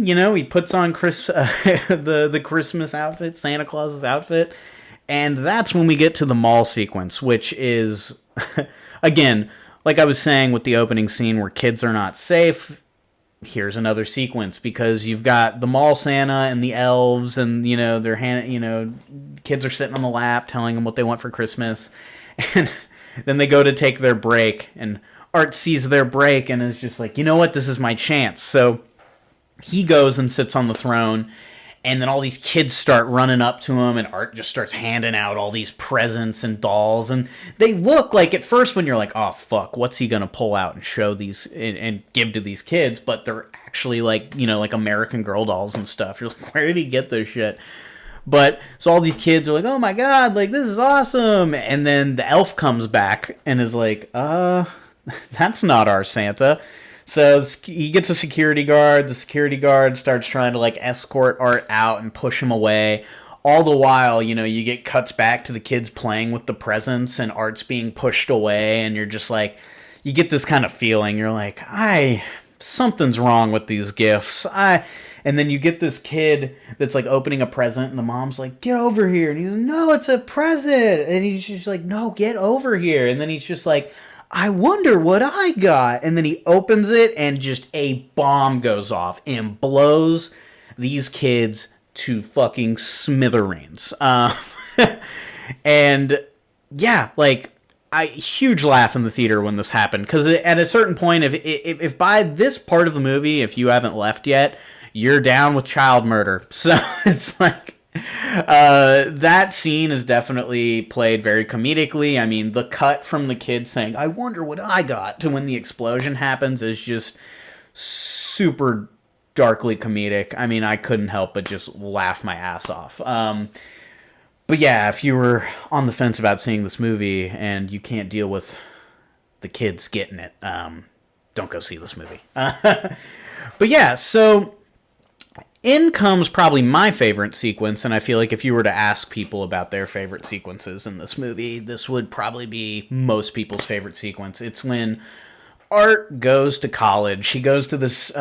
he puts on the Christmas outfit, Santa Claus's outfit, and that's when we get to the mall sequence, which is again, like I was saying with the opening scene where kids are not safe. Here's another sequence because you've got the mall Santa and the elves, and kids are sitting on the lap telling them what they want for Christmas, and then they go to take their break, and Art sees their break and is just like, you know what, this is my chance. So he goes and sits on the throne, and then all these kids start running up to him, and Art just starts handing out all these presents and dolls, and they look like, at first when you're like, oh fuck, what's he gonna pull out and show these and give to these kids, but they're actually like, like American Girl dolls and stuff. You're like, where did he get this shit? But so all these kids are like, oh my god, like this is awesome, and then the elf comes back and is like, that's not our Santa. So he gets a security guard. The security guard starts trying to like escort Art out and push him away. All the while, you get cuts back to the kids playing with the presents and Art's being pushed away, and you're just like, you get this kind of feeling. You're like, something's wrong with these gifts. And then you get this kid that's like opening a present, and the mom's like, get over here. And he's like, no, it's a present. And he's just like, no, get over here. And then he's just like, I wonder what I got. And then he opens it, and just a bomb goes off and blows these kids to fucking smithereens. And yeah, like, huge laugh in the theater when this happened, because at a certain point, if by this part of the movie, if you haven't left yet, you're down with child murder. So it's like, that scene is definitely played very comedically. I mean, the cut from the kid saying, I wonder what I got, to when the explosion happens is just super darkly comedic. I mean, I couldn't help but just laugh my ass off. But yeah, if you were on the fence about seeing this movie and you can't deal with the kids getting it, don't go see this movie. But yeah, so in comes probably my favorite sequence, and I feel like if you were to ask people about their favorite sequences in this movie, this would probably be most people's favorite sequence. It's when Art goes to college. He goes to this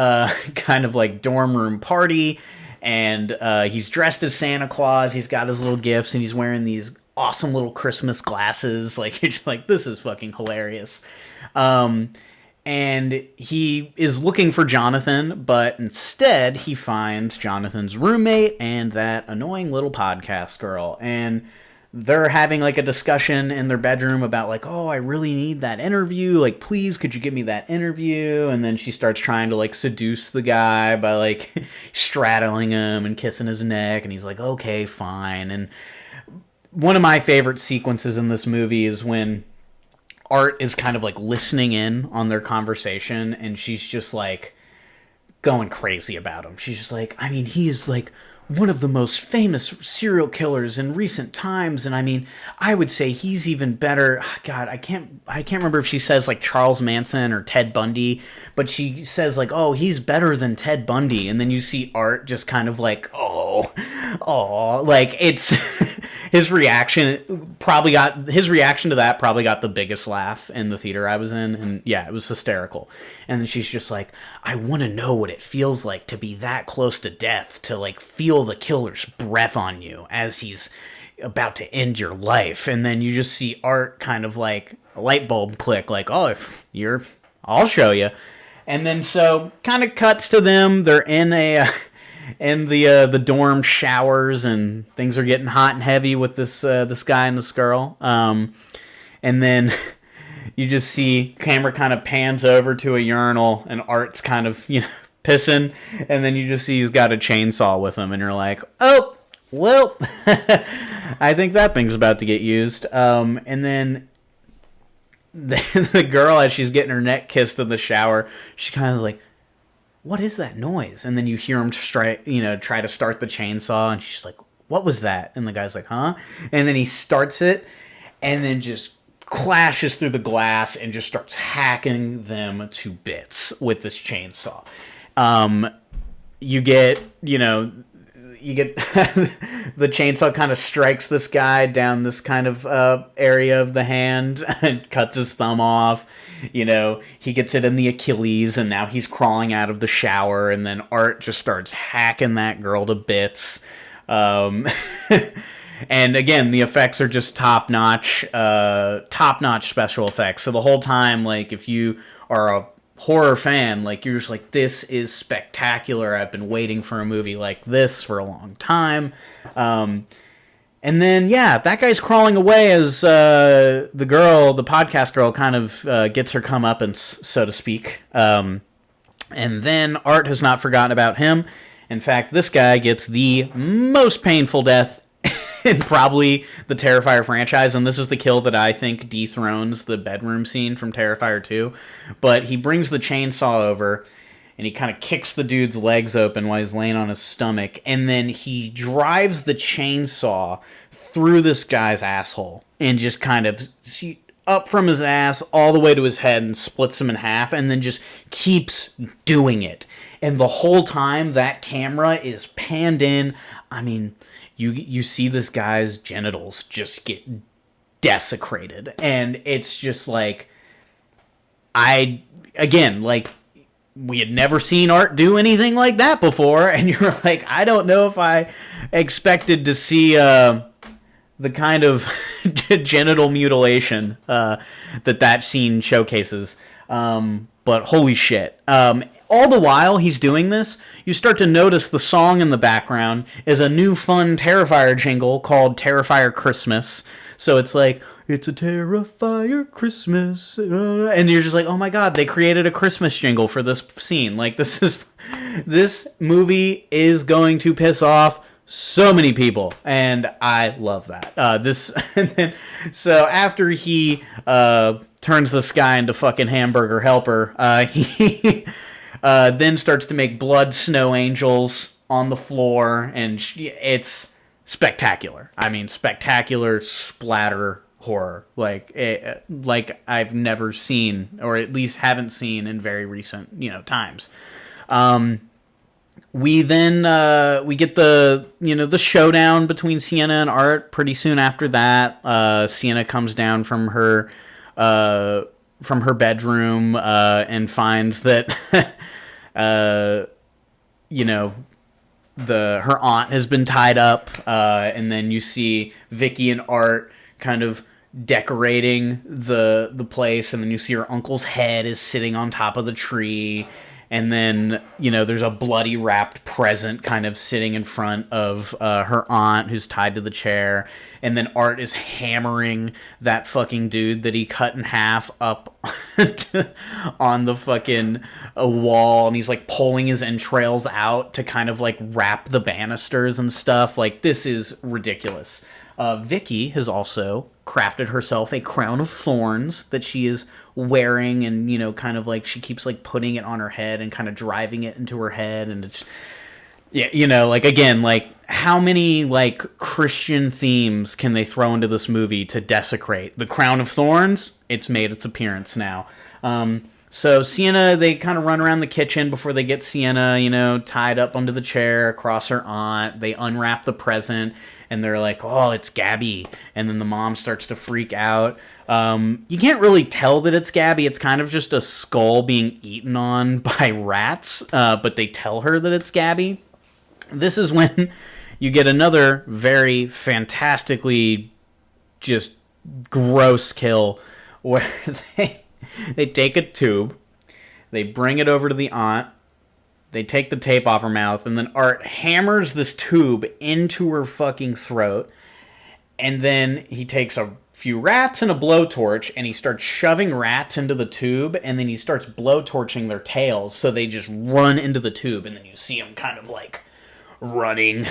kind of like dorm room party, and he's dressed as Santa Claus. He's got his little gifts, and he's wearing these awesome little Christmas glasses. Like, you're just like, this is fucking hilarious. And he is looking for Jonathan, but instead he finds Jonathan's roommate and that annoying little podcast girl. And they're having like a discussion in their bedroom about like, oh, I really need that interview. Like, please, could you give me that interview? And then she starts trying to like seduce the guy by like straddling him and kissing his neck. And he's like, okay, fine. And one of my favorite sequences in this movie is when Art is kind of like listening in on their conversation, and she's just like going crazy about him. She's just like, I mean, he's like one of the most famous serial killers in recent times, and I mean, I would say he's even better. God, I can't remember if she says like Charles Manson or Ted Bundy, but she says like, oh, he's better than Ted Bundy, and then you see Art just kind of like, oh, like it's his reaction to that probably got the biggest laugh in the theater I was in, and yeah, it was hysterical. And then she's just like, I want to know what it feels like to be that close to death, to like feel the killer's breath on you as he's about to end your life. And then you just see Art kind of like a light bulb click, like, oh, if you're, I'll show you. And then so kind of cuts to them. They're in the dorm showers, and things are getting hot and heavy with this guy and this girl. And then you just see camera kind of pans over to a urinal, and Art's kind of, pissing, and then you just see he's got a chainsaw with him, and you're like, oh, well, I think that thing's about to get used. And then the girl, as she's getting her neck kissed in the shower, she kind of like, what is that noise? And then you hear him try to start the chainsaw, and she's like, what was that? And the guy's like, huh? And then he starts it, and then just clashes through the glass and just starts hacking them to bits with this chainsaw. You get the chainsaw kind of strikes this guy down this kind of area of the hand and cuts his thumb off. He gets it in the Achilles, and now he's crawling out of the shower, and then Art just starts hacking that girl to bits. And again, the effects are just top-notch special effects. So the whole time, like, if you are a horror fan, like, you're just like, this is spectacular. I've been waiting for a movie like this for a long time. And then, yeah, that guy's crawling away as the podcast girl, kind of gets her comeuppance, so to speak. And then Art has not forgotten about him. In fact, this guy gets the most painful death in probably the Terrifier franchise, and this is the kill that I think dethrones the bedroom scene from Terrifier 2. But he brings the chainsaw over, and he kind of kicks the dude's legs open while he's laying on his stomach, and then he drives the chainsaw through this guy's asshole, and just kind of up from his ass all the way to his head, and splits him in half, and then just keeps doing it. And the whole time, that camera is panned in. I mean, you see this guy's genitals just get desecrated, and it's just like, we had never seen Art do anything like that before, and you're like, I don't know if I expected to see the kind of genital mutilation that scene showcases. But holy shit. All the while he's doing this, you start to notice the song in the background is a new fun Terrifier jingle called Terrifier Christmas. So it's like, it's a Terrifier Christmas. And you're just like, oh my god, they created a Christmas jingle for this scene. Like, this movie is going to piss off so many people, and I love that. So after he turns this guy into fucking hamburger helper, he then starts to make blood snow angels on the floor, and it's spectacular. I mean, spectacular splatter horror, like I've never seen, or at least haven't seen in very recent times. We then we get the showdown between Sienna and Art pretty soon after that. Sienna comes down from her bedroom and finds that her aunt has been tied up, and then you see Vicky and Art kind of decorating the place, and then you see her uncle's head is sitting on top of the tree. And then, there's a bloody wrapped present kind of sitting in front of her aunt who's tied to the chair. And then Art is hammering that fucking dude that he cut in half up on the fucking wall. And he's like pulling his entrails out to kind of like wrap the banisters and stuff. Like, this is ridiculous. Vicky has also crafted herself a crown of thorns that she is wearing, and kind of like she keeps like putting it on her head and kind of driving it into her head, and it's again, like, how many like Christian themes can they throw into this movie to desecrate the crown of thorns? It's made its appearance now. So Sienna, they kind of run around the kitchen before they get Sienna, tied up under the chair across her aunt. They unwrap the present, and they're like, oh, it's Gabby. And then the mom starts to freak out. You can't really tell that it's Gabby. It's kind of just a skull being eaten on by rats, but they tell her that it's Gabby. This is when you get another very fantastically just gross kill where they take a tube, they bring it over to the aunt, they take the tape off her mouth, and then Art hammers this tube into her fucking throat, and then he takes a few rats and a blowtorch, and he starts shoving rats into the tube, and then he starts blowtorching their tails, so they just run into the tube, and then you see them kind of like running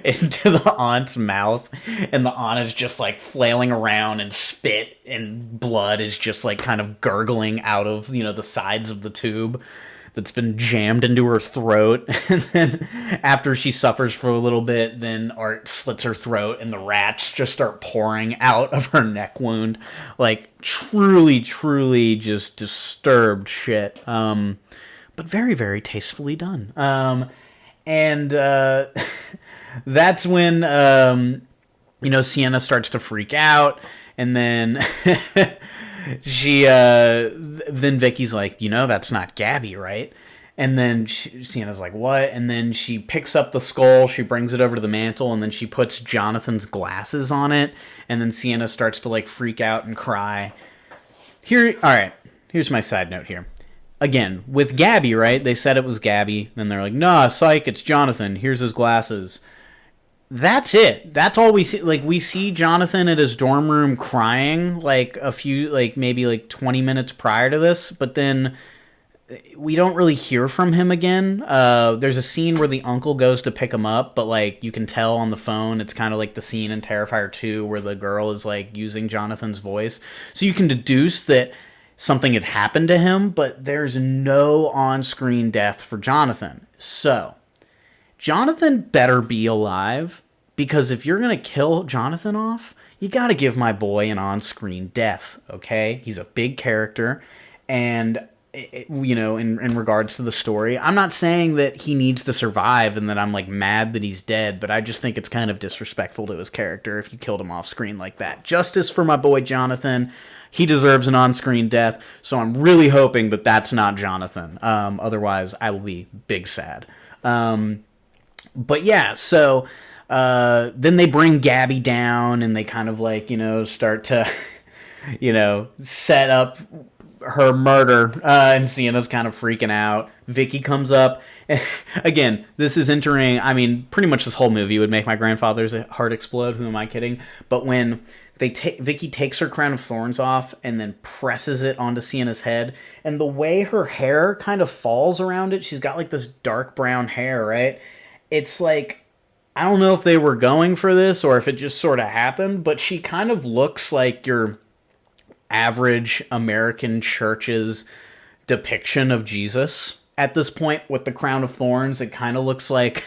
into the aunt's mouth, and the aunt is just like flailing around, and spit and blood is just like kind of gurgling out of the sides of the tube. that's been jammed into her throat. And then after she suffers for a little bit, then Art slits her throat and the rats just start pouring out of her neck wound. Like, truly, truly just disturbed shit. But very, very tastefully done. And that's when, Sienna starts to freak out. And then then Vicky's like, that's not Gabby, right? And then Sienna's like, what? And then she picks up the skull, she brings it over to the mantle, and then she puts Jonathan's glasses on it. And then Sienna starts to like freak out and cry. All right, here's my side note here. Again, with Gabby, right? They said it was Gabby. Then they're like, nah, psych, it's Jonathan. Here's his glasses. That's it. That's all we see. Like, we see Jonathan at his dorm room crying, maybe 20 minutes prior to this, but then we don't really hear from him again. There's a scene where the uncle goes to pick him up, but, like, you can tell on the phone, it's kind of like the scene in Terrifier 2 where the girl is, like, using Jonathan's voice. So you can deduce that something had happened to him, but there's no on-screen death for Jonathan. So Jonathan better be alive, because if you're going to kill Jonathan off, you got to give my boy an on-screen death, okay? He's a big character, and, in regards to the story, I'm not saying that he needs to survive and that I'm, like, mad that he's dead, but I just think it's kind of disrespectful to his character if you killed him off screen like that. Justice for my boy Jonathan. He deserves an on-screen death, so I'm really hoping that that's not Jonathan. Otherwise, I will be big sad. But yeah, so then they bring Gabby down and they kind of like, start to, set up her murder. And Sienna's kind of freaking out. Vicky comes up. Again, this is entering, pretty much this whole movie would make my grandfather's heart explode. Who am I kidding? But when Vicky takes her crown of thorns off and then presses it onto Sienna's head, and the way her hair kind of falls around it, she's got like this dark brown hair, right? It's like, I don't know if they were going for this or if it just sort of happened, but she kind of looks like your average American church's depiction of Jesus at this point with the crown of thorns. It kind of looks like,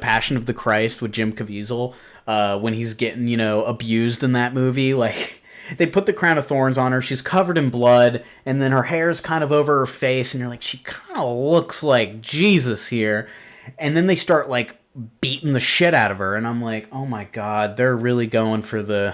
Passion of the Christ with Jim Caviezel when he's getting, abused in that movie. Like, they put the crown of thorns on her. She's covered in blood, and then her hair's kind of over her face, and you're like, she kind of looks like Jesus here. And then they start, like, beating the shit out of her, and I'm like, oh my god, they're really going for the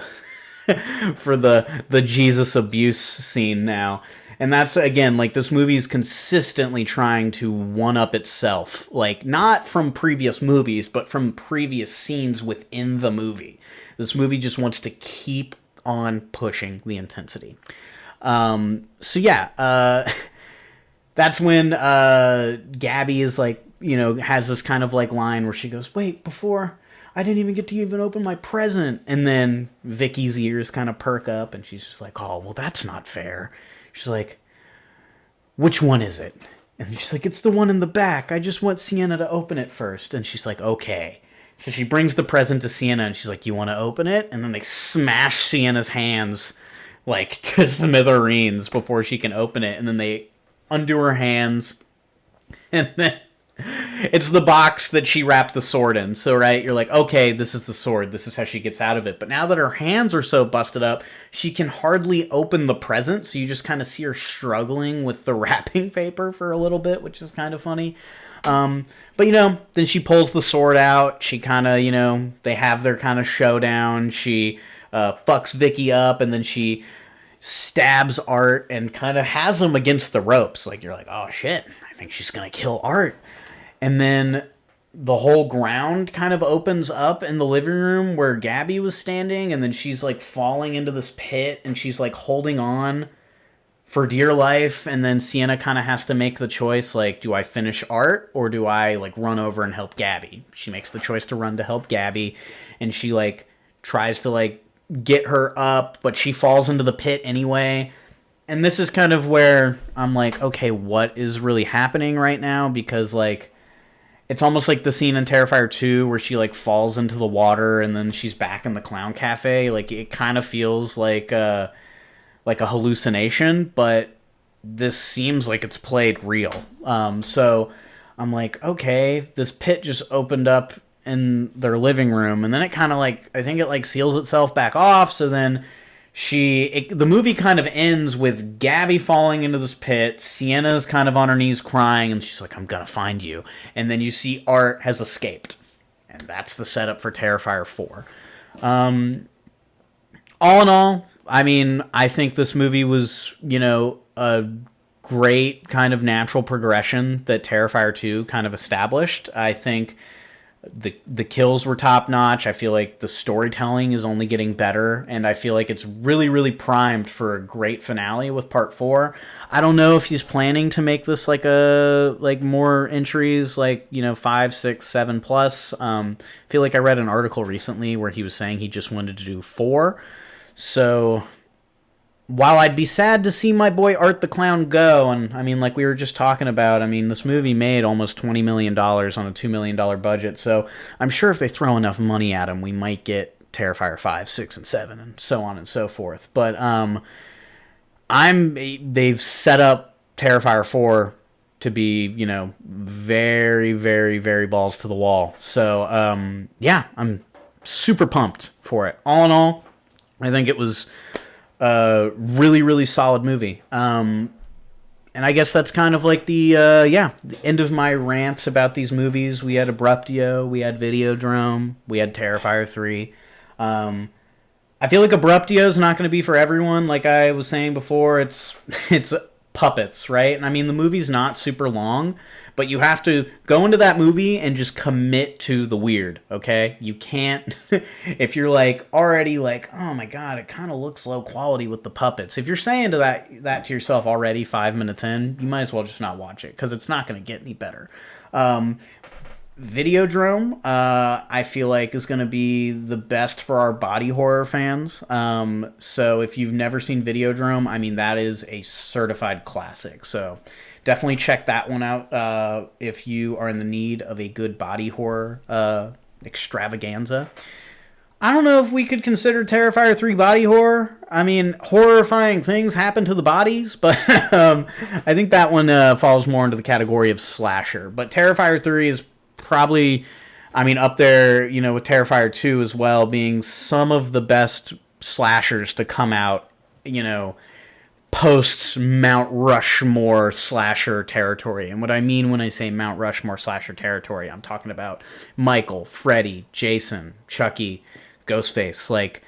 for the Jesus abuse scene now. And that's, again, like, this movie is consistently trying to one-up itself. Like, not from previous movies, but from previous scenes within the movie. This movie just wants to keep on pushing the intensity. So yeah, that's when Gabby is like, has this kind of like line where she goes, wait, before I didn't even get to even open my present. And then Vicky's ears kind of perk up and she's just like, oh, well, that's not fair. She's like, which one is it? And she's like, it's the one in the back. I just want Sienna to open it first. And she's like, okay. So she brings the present to Sienna and she's like, you want to open it? And then they smash Sienna's hands like to smithereens before she can open it. And then they undo her hands. And then it's the box that she wrapped the sword in. So, right, you're like, okay, this is the sword. This is how she gets out of it. But now that her hands are so busted up, she can hardly open the present. So you just kind of see her struggling with the wrapping paper for a little bit, which is kind of funny. But, then she pulls the sword out. She kind of, they have their kind of showdown. She fucks Vicky up, and then she stabs Art and kind of has him against the ropes. Like, you're like, oh, shit, I think she's going to kill Art. And then the whole ground kind of opens up in the living room where Gabby was standing, and then she's, like, falling into this pit, and she's, like, holding on for dear life, and then Sienna kind of has to make the choice, like, do I finish Art, or do I, like, run over and help Gabby? She makes the choice to run to help Gabby, and she, like, tries to, like, get her up, but she falls into the pit anyway. And this is kind of where I'm like, okay, what is really happening right now? Because, like, it's almost like the scene in Terrifier 2 where she, like, falls into the water and then she's back in the clown cafe. Like, it kind of feels like a hallucination, but this seems like it's played real. So I'm like, okay, this pit just opened up in their living room, and then it kind of like, I think it like seals itself back off. So then the movie kind of ends with Gabby falling into this pit. Sienna's kind of on her knees crying, and she's like, I'm gonna find you. And then you see Art has escaped. And that's the setup for Terrifier 4. All in all, I mean, I think this movie was, a great kind of natural progression that Terrifier 2 kind of established. I think the kills were top notch. I feel like the storytelling is only getting better, and I feel like it's really, really primed for a great finale with part 4. I don't know if he's planning to make this like more entries, like 5, 6, 7 plus. I feel like I read an article recently where he was saying he just wanted to do 4. So while I'd be sad to see my boy Art the Clown go, and I mean, like we were just talking about, I mean, this movie made almost $20 million on a $2 million budget, so I'm sure if they throw enough money at him, we might get Terrifier 5, 6, and 7, and so on and so forth. But they've set up Terrifier 4 to be, very, very, very balls to the wall. So, yeah, I'm super pumped for it. All in all, I think it was really, really solid movie. And I guess that's kind of like the end of my rants about these movies. We had Abruptio, we had Videodrome, we had Terrifier 3. I feel like Abruptio is not going to be for everyone. Like I was saying before, it's puppets, right? And I mean, the movie's not super long, but you have to go into that movie and just commit to the weird, okay? You can't, if you're like already like, oh my god, it kind of looks low quality with the puppets. If you're saying to that to yourself already 5 minutes in, you might as well just not watch it, because it's not going to get any better. Videodrome, I feel like is going to be the best for our body horror fans. So if you've never seen Videodrome, I mean, that is a certified classic. So definitely check that one out if you are in the need of a good body horror extravaganza. I don't know if we could consider Terrifier 3 body horror. I mean, horrifying things happen to the bodies, but I think that one falls more into the category of slasher. But Terrifier 3 is probably, I mean, up there, with Terrifier 2 as well, being some of the best slashers to come out, post Mount Rushmore slasher territory. And what I mean when I say Mount Rushmore slasher territory, I'm talking about Michael, Freddy, Jason, Chucky, Ghostface. Like,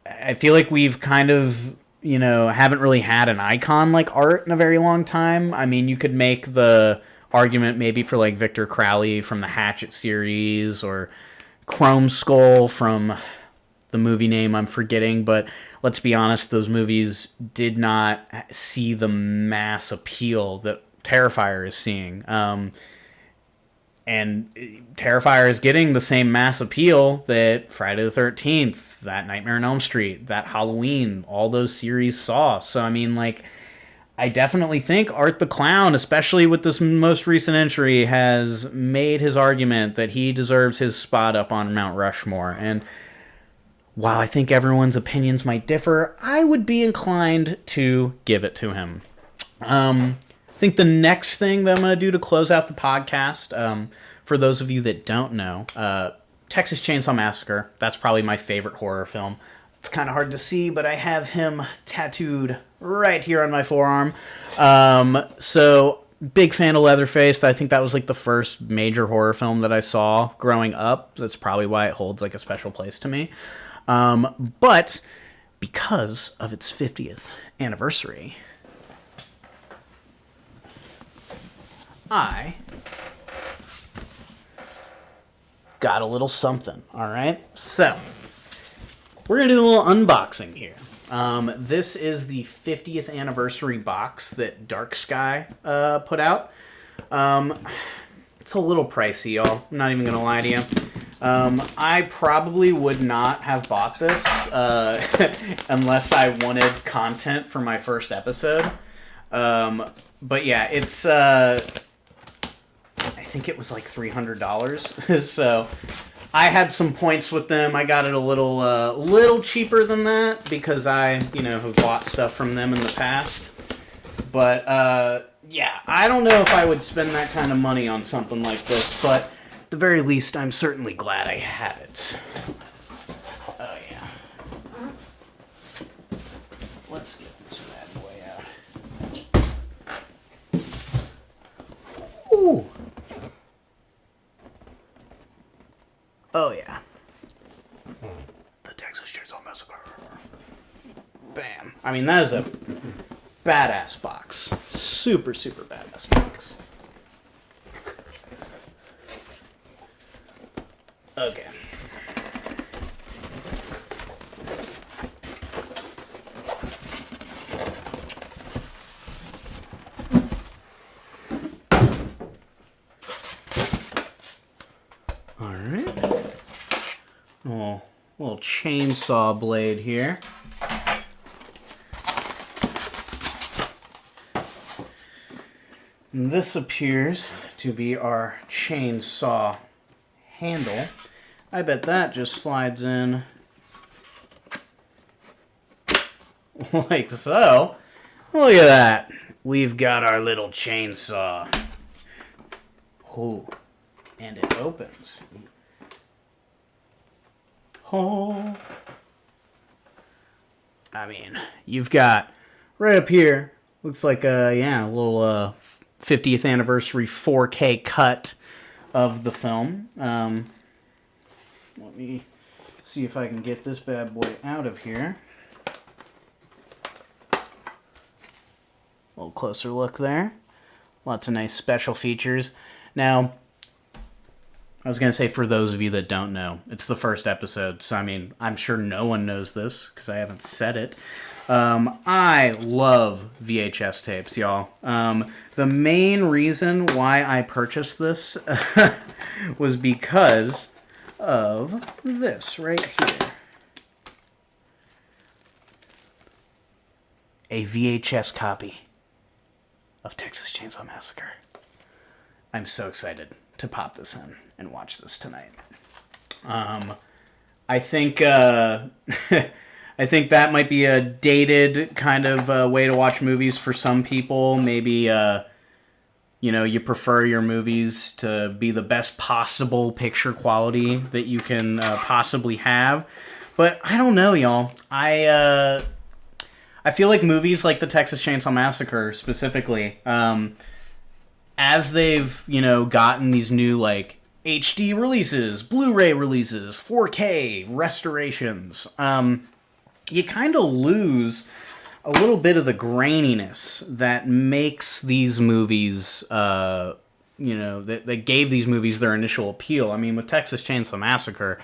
I feel like we've kind of, haven't really had an icon like Art in a very long time. I mean, you could make the argument maybe for like Victor Crowley from the Hatchet series, or Chrome Skull from the movie name I'm forgetting, but let's be honest, those movies did not see the mass appeal that Terrifier is seeing. And Terrifier is getting the same mass appeal that Friday the 13th, that Nightmare on Elm Street, that Halloween, all those series saw. So I mean, like, I definitely think Art the Clown, especially with this most recent entry, has made his argument that he deserves his spot up on Mount Rushmore. And while I think everyone's opinions might differ, I would be inclined to give it to him. I think the next thing that I'm going to do to close out the podcast, for those of you that don't know, Texas Chainsaw Massacre, that's probably my favorite horror film. It's kind of hard to see, but I have him tattooed right here on my forearm. So, big fan of Leatherface. I think that was like the first major horror film that I saw growing up. That's probably why it holds like a special place to me. But because of its 50th anniversary, I got a little something, all right? So, we're going to do a little unboxing here. This is the 50th anniversary box that Dark Sky put out. It's a little pricey, y'all. I'm not even going to lie to you. I probably would not have bought this unless I wanted content for my first episode. But yeah, it's... I think it was like $300. So I had some points with them. I got it a little cheaper than that because I, have bought stuff from them in the past. But, yeah, I don't know if I would spend that kind of money on something like this, but at the very least, I'm certainly glad I have it. Oh, yeah. Let's get this bad boy out. Ooh. Oh, yeah. The Texas Chainsaw Massacre. Bam. I mean, that is a badass box. Super, super badass box. Okay. Alright. Oh, little chainsaw blade here. And this appears to be our chainsaw handle. I bet that just slides in like so. Look at that. We've got our little chainsaw. Oh, and it opens. Oh. I mean, you've got right up here, looks like a little 50th anniversary 4K cut of the film. Let me see if I can get this bad boy out of here. A little closer look there. Lots of nice special features. Now, I was going to say, for those of you that don't know, it's the first episode, so I mean, I'm sure no one knows this because I haven't said it. I love VHS tapes, y'all. The main reason why I purchased this was because of this right here. A VHS copy of Texas Chainsaw Massacre. I'm so excited to pop this in and watch this tonight. I think I think that might be a dated kind of way to watch movies for some people. Maybe you prefer your movies to be the best possible picture quality that you can possibly have. But I don't know, y'all. I feel like movies like the Texas Chainsaw Massacre specifically, as they've gotten these new like HD releases, Blu-ray releases, 4K restorations, you kind of lose a little bit of the graininess that makes these movies, that gave these movies their initial appeal. I mean, with Texas Chainsaw Massacre,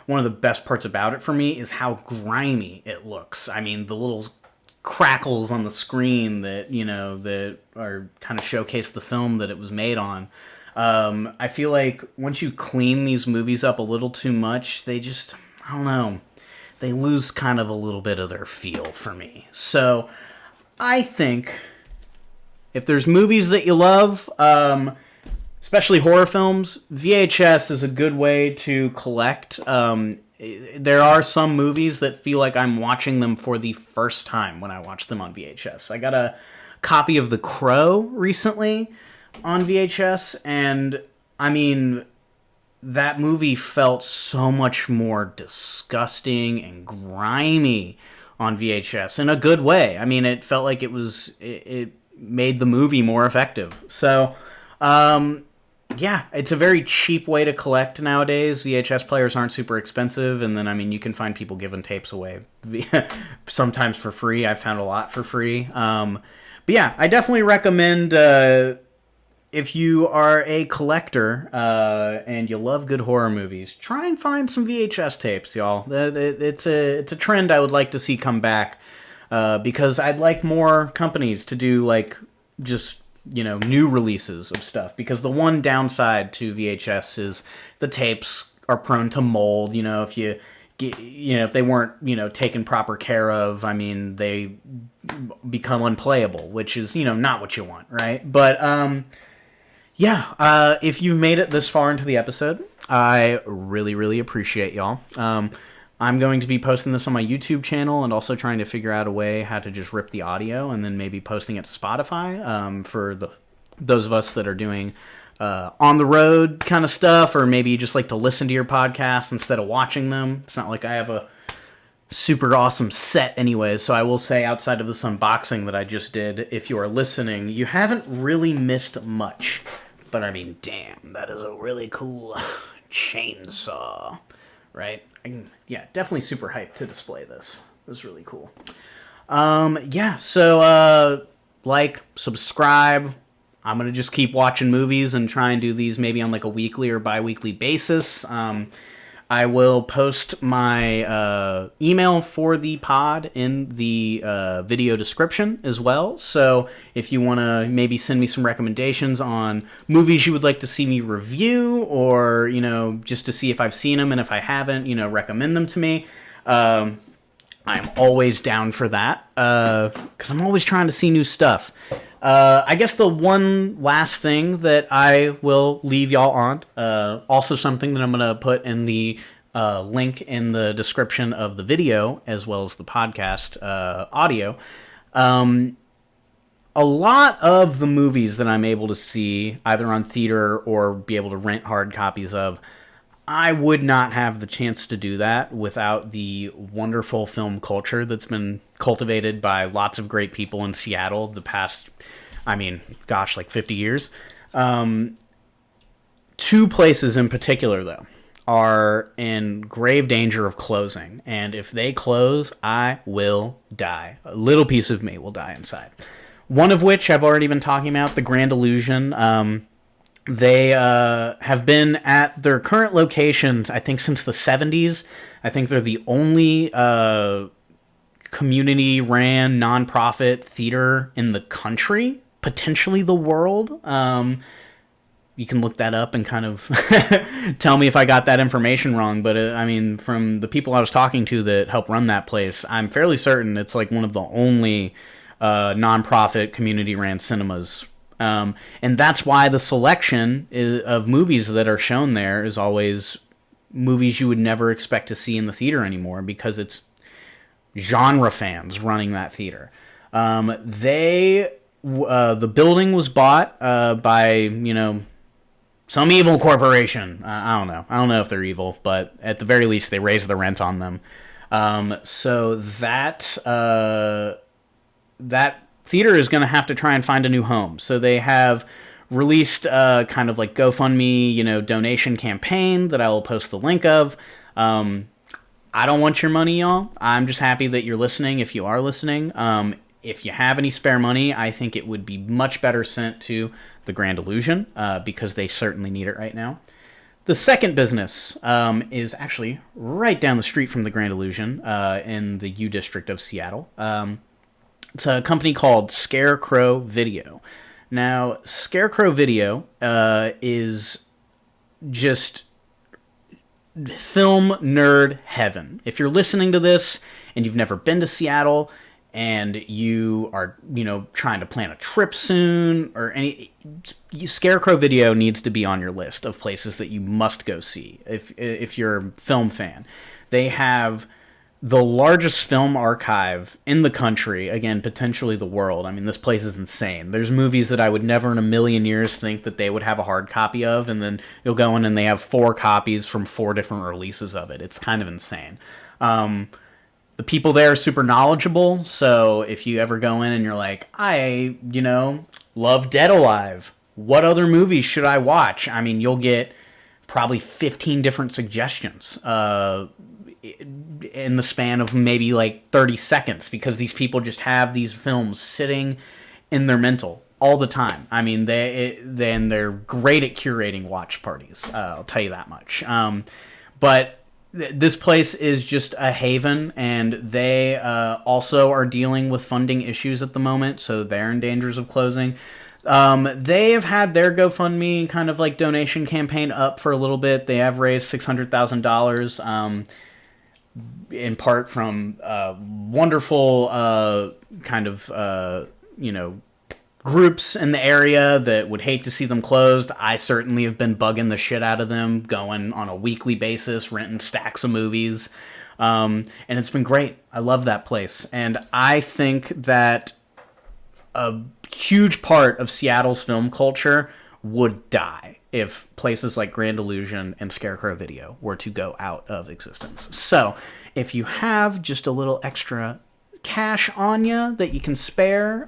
one of the best parts about it for me is how grimy it looks. I mean, the little crackles on the screen that, that are kind of showcase the film that it was made on. I feel like once you clean these movies up a little too much, they just, I don't know, they lose kind of a little bit of their feel for me. So I think if there's movies that you love, especially horror films, VHS is a good way to collect. There are some movies that feel like I'm watching them for the first time when I watch them on VHS. I got a copy of The Crow recently on VHS, and I mean, that movie felt so much more disgusting and grimy on VHS in a good way. I mean, it felt like it made the movie more effective. So, yeah, it's a very cheap way to collect nowadays. VHS players aren't super expensive, and then, I mean, you can find people giving tapes away sometimes for free. I've found a lot for free. But yeah, I definitely recommend, if you are a collector and you love good horror movies, try and find some VHS tapes, y'all. It's a trend I would like to see come back, because I'd like more companies to do like just new releases of stuff. Because the one downside to VHS is the tapes are prone to mold. If they weren't taken proper care of, I mean, they become unplayable, which is not what you want, right? But yeah, if you've made it this far into the episode, I really, really appreciate y'all. I'm going to be posting this on my YouTube channel and also trying to figure out a way how to just rip the audio and then maybe posting it to Spotify for those of us that are doing on the road kind of stuff, or maybe you just like to listen to your podcasts instead of watching them. It's not like I have a super awesome set anyways, so I will say outside of this unboxing that I just did, if you are listening, you haven't really missed much. But I mean, damn, that is a really cool chainsaw, right? Definitely super hyped to display this. This is really cool. So like, subscribe. I'm going to just keep watching movies and try and do these maybe on like a weekly or bi-weekly basis. I will post my email for the pod in the video description as well. So if you want to maybe send me some recommendations on movies you would like to see me review, or, just to see if I've seen them, and if I haven't, recommend them to me. I'm always down for that, because I'm always trying to see new stuff. I guess the one last thing that I will leave y'all on, also something that I'm going to put in the link in the description of the video, as well as the podcast audio. A lot of the movies that I'm able to see, either on theater or be able to rent hard copies of, I would not have the chance to do that without the wonderful film culture that's been cultivated by lots of great people in Seattle the past, like 50 years. Two places in particular, though, are in grave danger of closing. And if they close, I will die. A little piece of me will die inside. One of which I've already been talking about, the Grand Illusion. They have been at their current locations, I think, since the 70s. I think they're the only community-ran, nonprofit theater in the country, potentially the world. You can look that up and kind of tell me if I got that information wrong. But, from the people I was talking to that help run that place, I'm fairly certain it's like one of the only nonprofit community-ran cinemas. And that's why the selection of movies that are shown there is always movies you would never expect to see in the theater anymore, because it's genre fans running that theater. The building was bought by, some evil corporation. I don't know. I don't know if they're evil, but at the very least, they raised the rent on them. So that theater is going to have to try and find a new home. So they have released kind of like GoFundMe, donation campaign that I will post the link of. I don't want your money, y'all. I'm just happy that you're listening, if you are listening. If you have any spare money, I think it would be much better sent to the Grand Illusion, because they certainly need it right now. The second business is actually right down the street from the Grand Illusion in the U District of Seattle. It's a company called Scarecrow Video. Now, Scarecrow Video is just film nerd heaven. If you're listening to this and you've never been to Seattle and you are, trying to plan a trip soon or Scarecrow Video needs to be on your list of places that you must go see if you're a film fan. They have the largest film archive in the country, again, potentially the world. This place is insane. There's movies that I would never in a million years think that they would have a hard copy of, and then you'll go in and they have 4 copies from 4 different releases of it. It's kind of insane. The people there are super knowledgeable, so if you ever go in and you're like, I, love Dead Alive, what other movies should I watch? You'll get probably 15 different suggestions in the span of maybe like 30 seconds, because these people just have these films sitting in their mental all the time. They're great at curating watch parties. I'll tell you that much. But this place is just a haven, and they also are dealing with funding issues at the moment, so they're in dangers of closing. They have had their GoFundMe kind of like donation campaign up for a little bit. They have raised $600,000, in part from wonderful groups in the area that would hate to see them closed. I certainly have been bugging the shit out of them, going on a weekly basis, renting stacks of movies. And it's been great. I love that place. And I think that a huge part of Seattle's film culture would die if places like Grand Illusion and Scarecrow Video were to go out of existence. So if you have just a little extra cash on you that you can spare,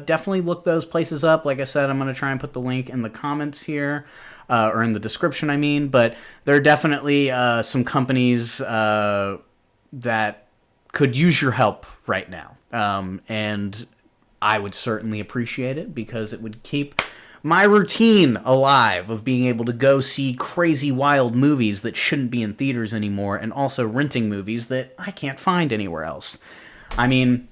definitely look those places up. Like I said, I'm going to try and put the link in the comments here, or in the description, I mean. But there are definitely some companies that could use your help right now. And I would certainly appreciate it, because it would keep my routine alive of being able to go see crazy wild movies that shouldn't be in theaters anymore, and also renting movies that I can't find anywhere else. I mean,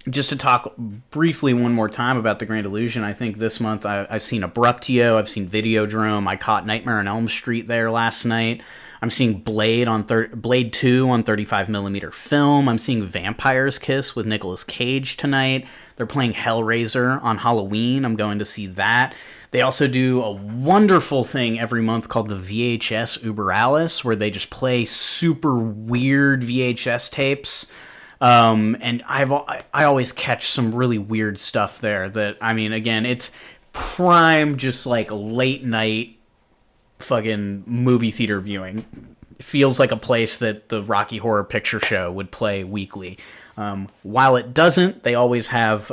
just to talk briefly one more time about the Grand Illusion, I think this month I've seen Abruptio, I've seen Videodrome, I caught Nightmare on Elm Street there last night. I'm seeing Blade 2 on 35mm film. I'm seeing Vampire's Kiss with Nicolas Cage tonight. They're playing Hellraiser on Halloween. I'm going to see that. They also do a wonderful thing every month called the VHS Uber Alice, where they just play super weird VHS tapes. And I always catch some really weird stuff there that, I mean, again, it's prime, just like late night fucking movie theater viewing. It feels like a place that the Rocky Horror Picture Show would play weekly. While it doesn't, they always have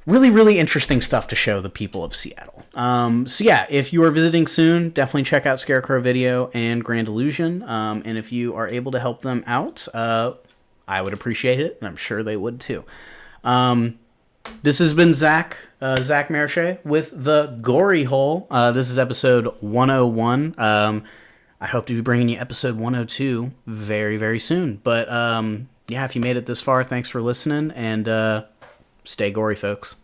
really, really interesting stuff to show the people of Seattle. So yeah, if you are visiting soon, definitely check out Scarecrow Video and Grand Illusion. And if you are able to help them out, I would appreciate it, and I'm sure they would too. This has been Zach Marche with the Gory Hole. This is episode 101. I hope to be bringing you episode 102 very, very soon. But yeah, if you made it this far, thanks for listening, and stay gory, folks.